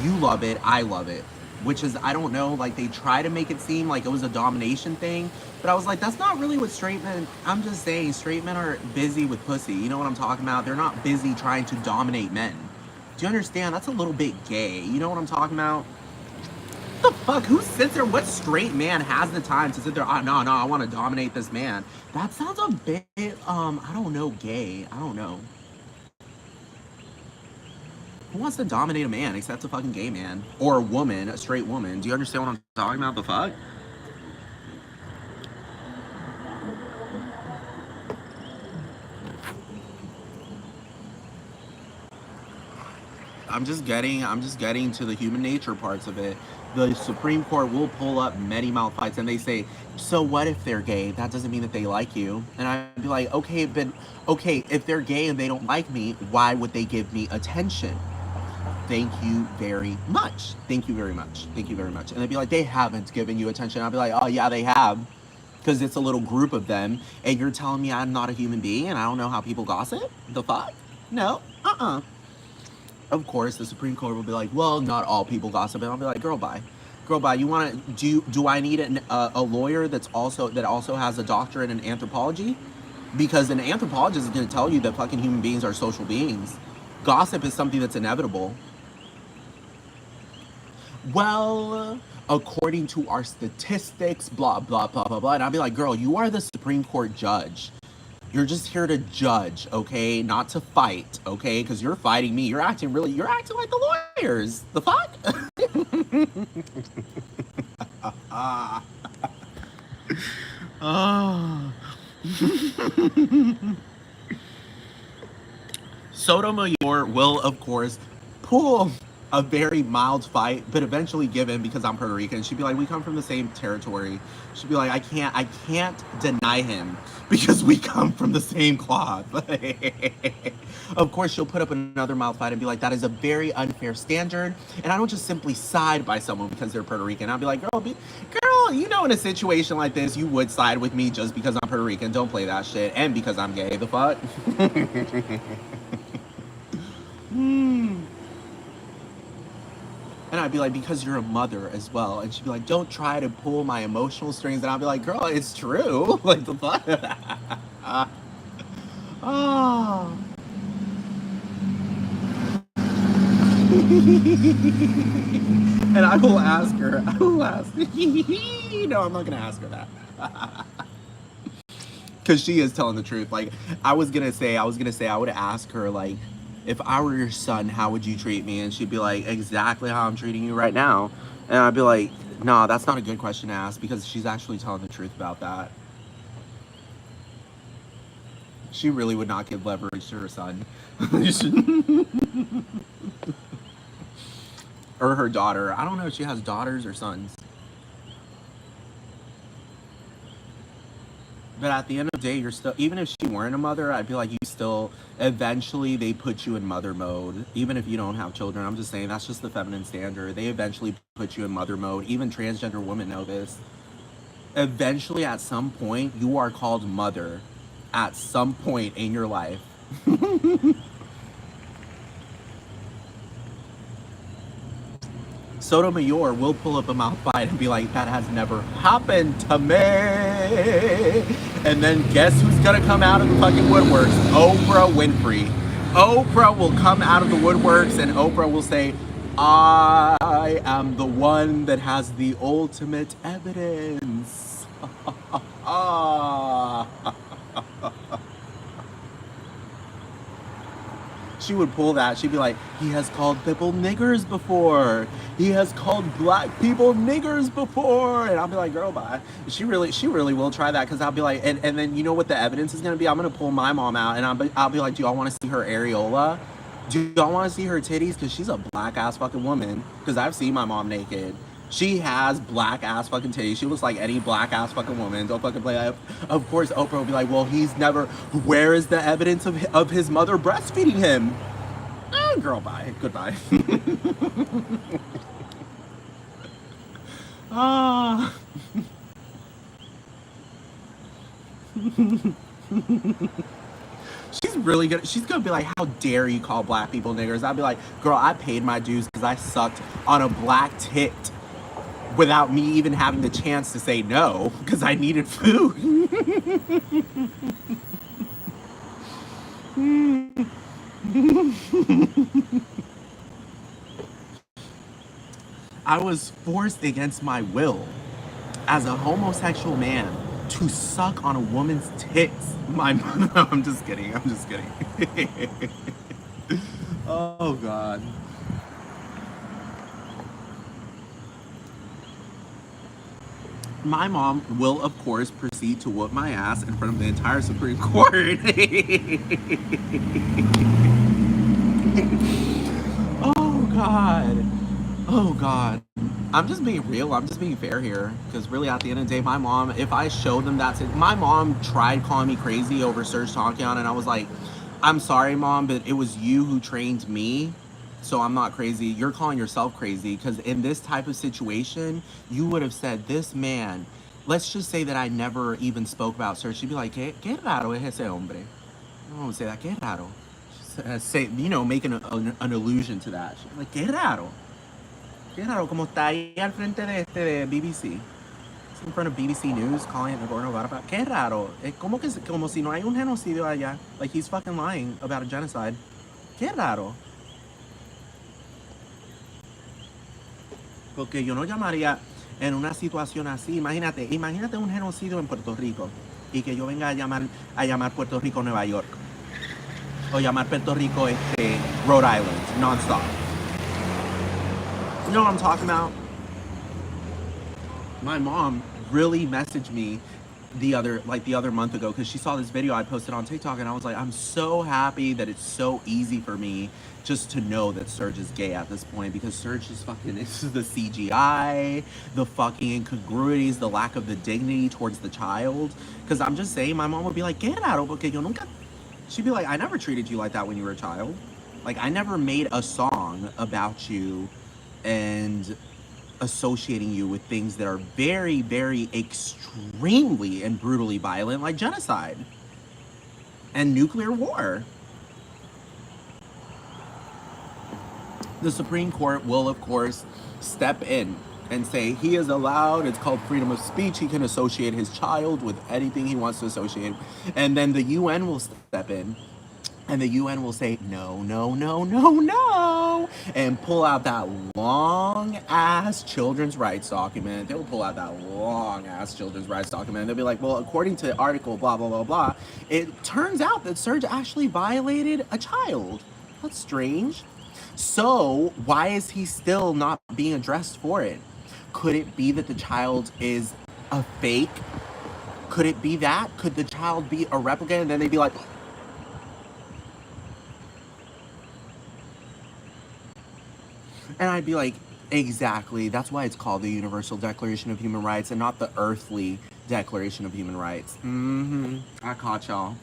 You love it. I love it. Which is, I don't know, like, they try to make it seem like it was a domination thing. But I was like, that's not really what straight men... I'm just saying, straight men are busy with pussy. You know what I'm talking about? They're not busy trying to dominate men. Do you understand? That's a little bit gay. You know what I'm talking about? What the fuck? Who sits there? What straight man has the time to sit there? Oh, no, I want to dominate this man. That sounds a bit, I don't know, gay. I don't know. Who wants to dominate a man except a fucking gay man? Or a woman, a straight woman. Do you understand what I'm talking about? The fuck? I'm just getting to the human nature parts of it. The Supreme Court will pull up many mouth fights and they say, so what if they're gay? That doesn't mean that they like you. And I'd be like, okay, if they're gay and they don't like me, why would they give me attention? Thank you very much. Thank you very much. Thank you very much. And they'd be like, they haven't given you attention. I'd be like, oh yeah, they have. Because it's a little group of them. And you're telling me I'm not a human being and I don't know how people gossip? The fuck? No. Of course, the Supreme Court will be like, well, not all people gossip. And I'll be like, girl, bye. Girl, bye. You want to, do I need a lawyer that also has a doctorate in anthropology? Because an anthropologist is going to tell you that fucking human beings are social beings. Gossip is something that's inevitable. Well, according to our statistics, blah, blah, blah, blah, blah. And I'll be like, girl, you are the Supreme Court judge. You're just here to judge, okay? Not to fight, okay? Because you're fighting me. You're acting like the lawyers. The fuck? Oh. Sotomayor will, of course, pull a very mild fight, but eventually give in because I'm Puerto Rican. She'd be like, we come from the same territory. She'd be like, I can't deny him because we come from the same cloth. Of course, she'll put up another mild fight and be like, that is a very unfair standard. And I don't just simply side by someone because they're Puerto Rican. I'll be like, girl, you know, in a situation like this, you would side with me just because I'm Puerto Rican. Don't play that shit. And because I'm gay, the fuck? And I'd be like, because you're a mother as well. And she'd be like, don't try to pull my emotional strings. And I'd be like, girl, it's true. Like, the fuck? Oh. And I will ask her. No, I'm not going to ask her that. Because she is telling the truth. Like, I was going to say, I would ask her, like, if I were your son, how would you treat me? And she'd be like, exactly how I'm treating you right now. And I'd be like, nah, that's not a good question to ask because she's actually telling the truth about that. She really would not give leverage to her son. Or her daughter. I don't know if she has daughters or sons. But at the end of the day, you're still, even if she weren't a mother, I'd be like, you still, eventually they put you in mother mode. Even if you don't have children, I'm just saying, that's just the feminine standard. They eventually put you in mother mode. Even transgender women know this. Eventually, at some point, you are called mother. At some point in your life. Sotomayor will pull up a mouth fight and be like, that has never happened to me. And then guess who's gonna come out of the fucking woodworks? Oprah Winfrey. Oprah will come out of the woodworks and Oprah will say, I am the one that has the ultimate evidence. She would pull that. She'd be like, he has called people niggers before. He has called black people niggers before. And I'll be like, girl, bye. She really will try that because I'll be like, and then you know what the evidence is going to be? I'm going to pull my mom out and I'll be like, do y'all want to see her areola? Do y'all want to see her titties? Because she's a black ass fucking woman. Because I've seen my mom naked. She has black ass fucking titties. She looks like any black ass fucking woman. Don't fucking play that. Of course, Oprah will be like, well, he's never. Where is the evidence of his mother breastfeeding him? Oh, girl, bye. Goodbye. Ah. She's really good. She's gonna be like, how dare you call black people niggers? I'll be like, girl, I paid my dues because I sucked on a black tit without me even having the chance to say no because I needed food. I was forced against my will as a homosexual man to suck on a woman's tits. No, I'm just kidding. Oh, God. My mom will, of course, proceed to whoop my ass in front of the entire Supreme Court. Oh, God. Oh, God. I'm just being real. I'm just being fair here. Because really, at the end of the day, my mom, if I show them that, my mom tried calling me crazy over Serge Tankian, and I was like, I'm sorry, Mom, but it was you who trained me. So I'm not crazy. You're calling yourself crazy. Because in this type of situation, you would have said, this man, let's just say that I never even spoke about Serge. She'd be like, ¿Qué raro es ese hombre? I would say that, ¿Qué raro? Say, you know, making an allusion to that. She'd be like, ¿Qué raro? Qué raro, como está ahí al frente de BBC. It's in front of BBC News calling it Nagorno-Karabakh. Qué raro. Como si no hay un genocidio allá. Like, he's fucking lying about a genocide. Qué raro. Porque yo no llamaría en una situación así. Imagínate un genocidio en Puerto Rico. y que yo venga a llamar Puerto Rico Nueva York o llamar Puerto Rico Rhode Island nonstop. You know what I'm talking about? My mom really messaged me the other month ago because she saw this video I posted on TikTok, and I was like, I'm so happy that it's so easy for me just to know that Serge is gay at this point, because Serge is fucking, this is the CGI, the fucking incongruities, the lack of the dignity towards the child. Because I'm just saying, my mom would be like, ¿Qué raro? Porque yo nunca. She'd be like, I never treated you like that when you were a child. Like, I never made a song about you and associating you with things that are very, very extremely and brutally violent, like genocide and nuclear war. The Supreme Court will, of course, step in and say he is allowed, it's called freedom of speech, he can associate his child with anything he wants to associate. And then the UN will step in, and the UN will say, no, no, no, no, no, and pull out that long-ass children's rights document. They will pull out that long-ass children's rights document. They'll be like, well, according to article blah, blah, blah, blah, it turns out that Serge actually violated a child. That's strange. So why is he still not being addressed for it? Could it be that the child is a fake? Could it be that? Could the child be a replica? And then they'd be like, and I'd be like, exactly. That's why it's called the Universal Declaration of Human Rights and not the earthly Declaration of Human Rights. I caught y'all.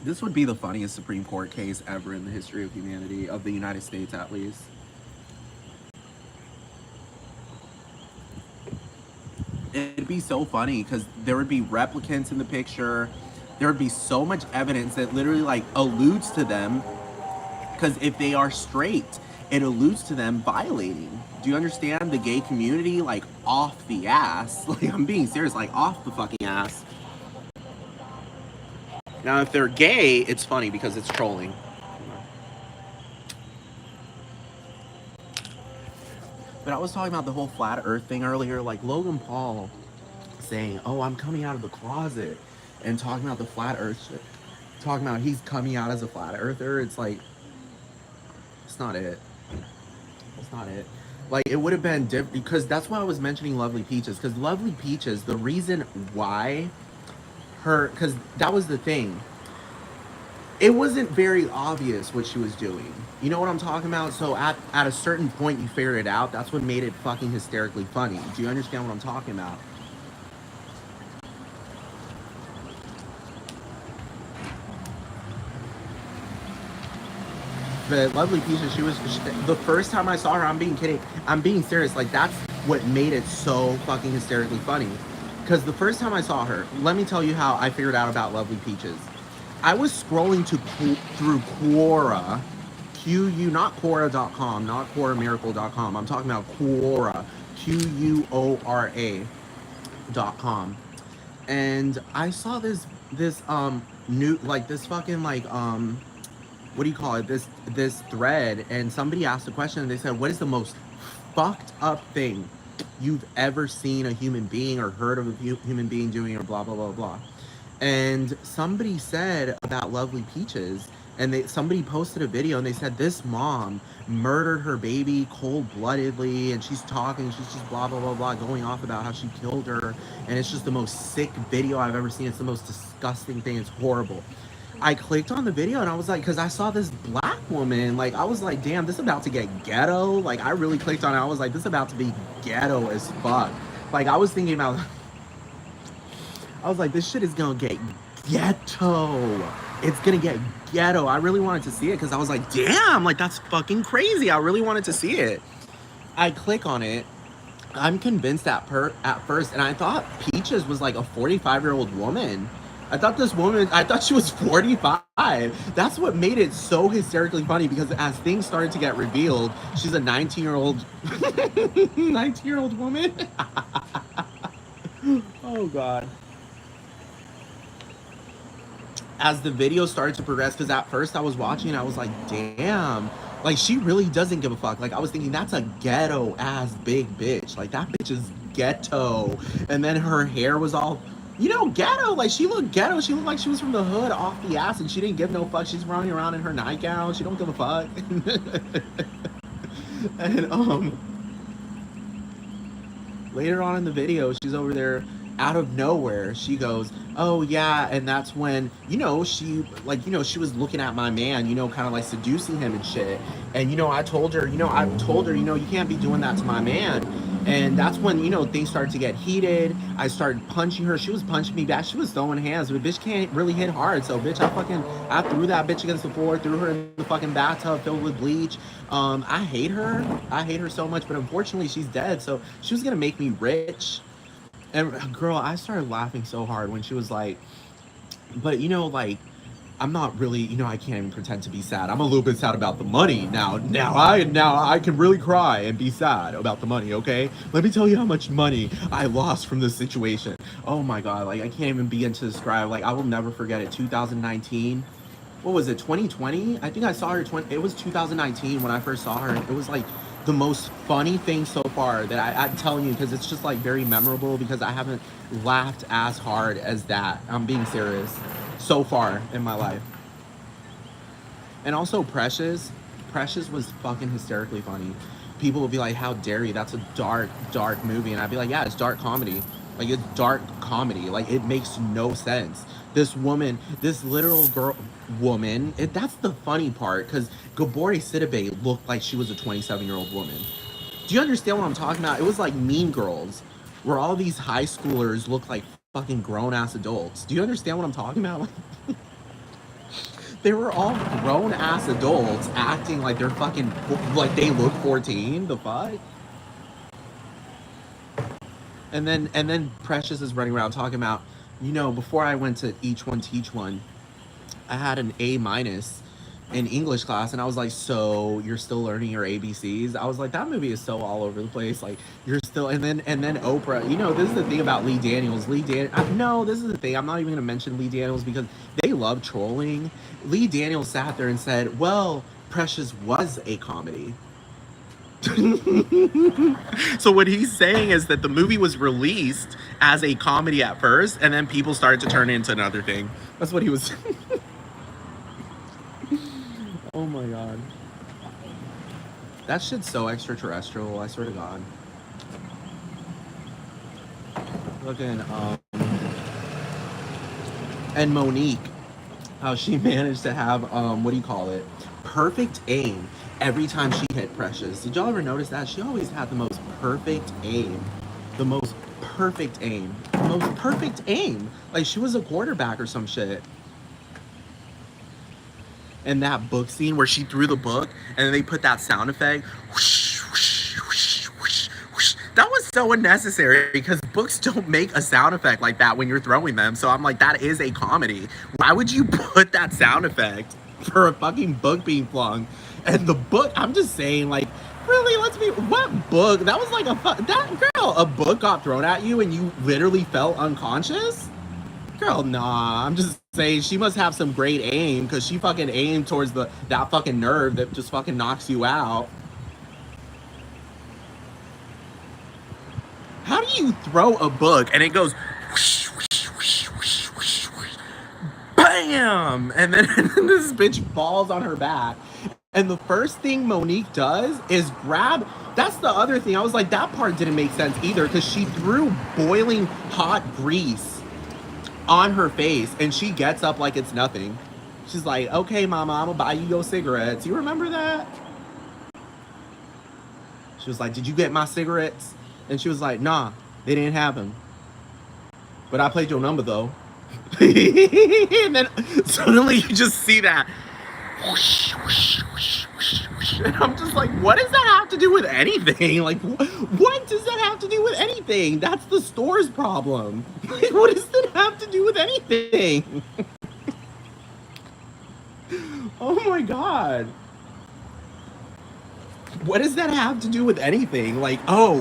This would be the funniest Supreme Court case ever in the history of humanity, of the United States at least. It'd be so funny because there would be replicants in the picture. There would be so much evidence that literally like alludes to them, because if they are straight, it alludes to them violating. Do you understand? The gay community, like, off the ass. Like, I'm being serious, like, off the fucking ass. Now, if they're gay, it's funny because it's trolling. But I was talking about the whole flat earth thing earlier, like Logan Paul saying, oh, I'm coming out of the closet, and talking about the flat earth shit. Talking about he's coming out as a flat earther. It's like, it's not it. It's not it. Like, it would have been different, because that's why I was mentioning Lovely Peaches, because Lovely Peaches, the reason why because that was the thing. It wasn't very obvious what she was doing. You know what I'm talking about? So at a certain point, you figured it out. That's what made it fucking hysterically funny. Do you understand what I'm talking about? But Lovely Peaches, the first time I saw her, I'm being kidding, I'm being serious, like, that's what made it so fucking hysterically funny. Because the first time I saw her, let me tell you how I figured out about Lovely Peaches. I was scrolling through Quora, Q-U, not Quora.com, not QuoraMiracle.com. I'm talking about Quora, Quora.com. And I saw this new, like, this fucking, like, what do you call it? This thread, and somebody asked a question, and they said, what is the most fucked up thing you've ever seen a human being or heard of a human being doing, or blah, blah, blah, blah. And somebody said about Lovely Peaches, and somebody posted a video, and they said this mom murdered her baby cold-bloodedly, and she's talking, she's just blah, blah, blah, blah, going off about how she killed her, and it's just the most sick video I've ever seen. It's the most disgusting thing. It's horrible. I clicked on the video, and I was like, because I saw this black woman, like, I was like, damn, this is about to get ghetto. Like, I really clicked on it. I was like, this is about to be ghetto as fuck. Like, I was thinking about, I was like, this shit is gonna get ghetto. It's gonna get ghetto. I really wanted to see it because I was like, damn, like, that's fucking crazy. I really wanted to see it. I click on it. I'm convinced at first, and I thought Peaches was like a 45-year-old woman. I thought she was 45. That's what made it so hysterically funny, because as things started to get revealed, she's a 19-year-old woman. Oh, God. As the video started to progress, because at first I was watching and I was like, damn, Like, she really doesn't give a fuck. Like, I was thinking, that's a ghetto ass big bitch. Like, that bitch is ghetto. And then her hair was all, ghetto. Like, she looked ghetto. She looked like she was from the hood off the ass, and she didn't give no fuck. She's running around in her nightgown. She don't give a fuck. And later on in the video, she's over there out of nowhere. She goes, "Oh yeah," and that's when she was looking at my man, kind of like seducing him and shit. And I told her, you can't be doing that to my man. And that's when things started to get heated. I started punching her. She was punching me back. She was throwing hands, but bitch can't really hit hard. So bitch, I threw that bitch against the floor, threw her in the fucking bathtub filled with bleach. I hate her. I hate her so much, but unfortunately she's dead. So she was gonna make me rich. And girl, I started laughing so hard when she was like, but like, I'm not really, I can't even pretend to be sad. I'm a little bit sad about the money now. Now I can really cry and be sad about the money, okay? Let me tell you how much money I lost from this situation. Oh my god, like I can't even begin to describe. Like I will never forget it. 2019. What was it? 2020? I think I saw her. It was 2019 when I first saw her. It was like the most funny thing so far that I'm telling you, because it's just like very memorable, because I haven't laughed as hard as that. I'm being serious. So far in my life. And also Precious was fucking hysterically funny. People will be like, how dare you, that's a dark movie. And I'd be like, yeah, it's dark comedy. Like, it's dark comedy. Like, it makes no sense. This literal woman, that's the funny part, because Gabori Sidibe looked like she was a 27-year-old woman. Do you understand what I'm talking about? It was like Mean Girls, where all these high schoolers look like fucking grown-ass adults. Do you understand what I'm talking about? They were all grown-ass adults acting like they're fucking, like they look 14. The fuck? And then Precious is running around talking about, before I went to Each One Teach One, I had an A- in English class, and I was like, so you're still learning your ABCs? I was like, that movie is so all over the place. Like, you're still, and then Oprah, this is the thing about Lee Daniels. No, this is the thing. I'm not even going to mention Lee Daniels because they love trolling. Lee Daniels sat there and said, well, Precious was a comedy. So what he's saying is that the movie was released as a comedy at first, and then people started to turn it into another thing. That's what he was saying. Oh my god. That shit's so extraterrestrial, I swear to god. Looking, and Monique, how she managed to have, what do you call it? Perfect aim every time she hit Precious. Did y'all ever notice that? She always had the most perfect aim. The most perfect aim. The most perfect aim. Like she was a quarterback or some shit. And that book scene where she threw the book and then they put that sound effect. Whoosh, whoosh, whoosh, whoosh, whoosh. That was so unnecessary because books don't make a sound effect like that when you're throwing them. So I'm like, that is a comedy. Why would you put that sound effect for a fucking book being flung? And the book, I'm just saying, like, really, what book? That was like a book got thrown at you and you literally felt unconscious? Girl, nah, I'm just saying she must have some great aim because she fucking aimed towards that fucking nerve that just fucking knocks you out. How do you throw a book and it goes whoosh, whoosh, whoosh, whoosh, whoosh, whoosh, bam, and then this bitch falls on her back, and the first thing Monique does is grab. That's the other thing. I was like, that part didn't make sense either because she threw boiling hot grease on her face and she gets up like it's nothing. She's like, okay, mama, I'm gonna buy you your cigarettes. You remember that? She was like, did you get my cigarettes? And she was like, nah, they didn't have them. But I played your number though. And then suddenly you just see that. Whoosh, whoosh, whoosh, whoosh, whoosh. And I'm just like, what does that have to do with anything? Like, what does that have to do with anything? That's the store's problem. Like, what does that have to do with anything? Oh my god. What does that have to do with anything? Like, oh.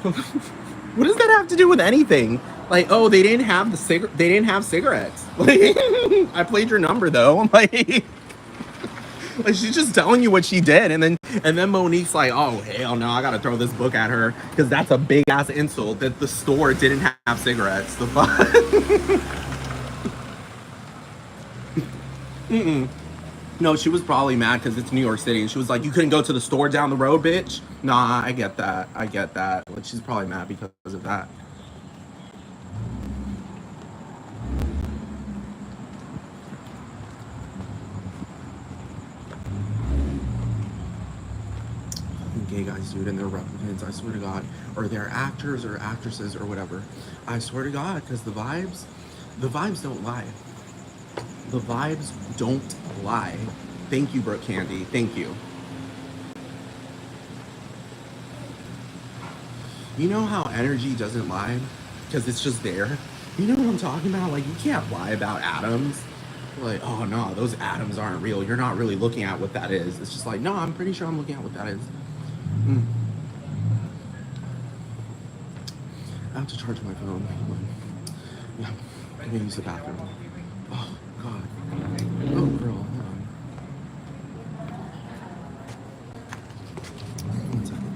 What does that have to do with anything? Like, oh, they didn't have cigarettes. Like, I played your number though. I'm like, Like she's just telling you what she did, and then Monique's like, oh hell no, I gotta throw this book at her because that's a big ass insult that the store didn't have cigarettes. The fuck. No, she was probably mad because it's New York City, and she was like, you couldn't go to the store down the road, bitch. Nah, I get that. I get that. Like she's probably mad because of that. Gay guys, dude, and they're replicants, I swear to God, or they're actors or actresses or whatever. I swear to God, because the vibes don't lie. The vibes don't lie. Thank you, Brooke Candy. Thank you. You know how energy doesn't lie? Because it's just there. You know what I'm talking about? Like, you can't lie about atoms. Like, oh no, those atoms aren't real. You're not really looking at what that is. It's just like, no, I'm pretty sure I'm looking at what that is. Mm. I have to charge my phone. Yeah, I'm gonna use the bathroom. Oh, God. Oh, girl, hold on. One second.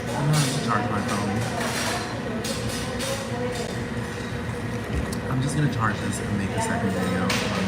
I'm gonna have to charge my phone. I'm just gonna charge this and make a second video.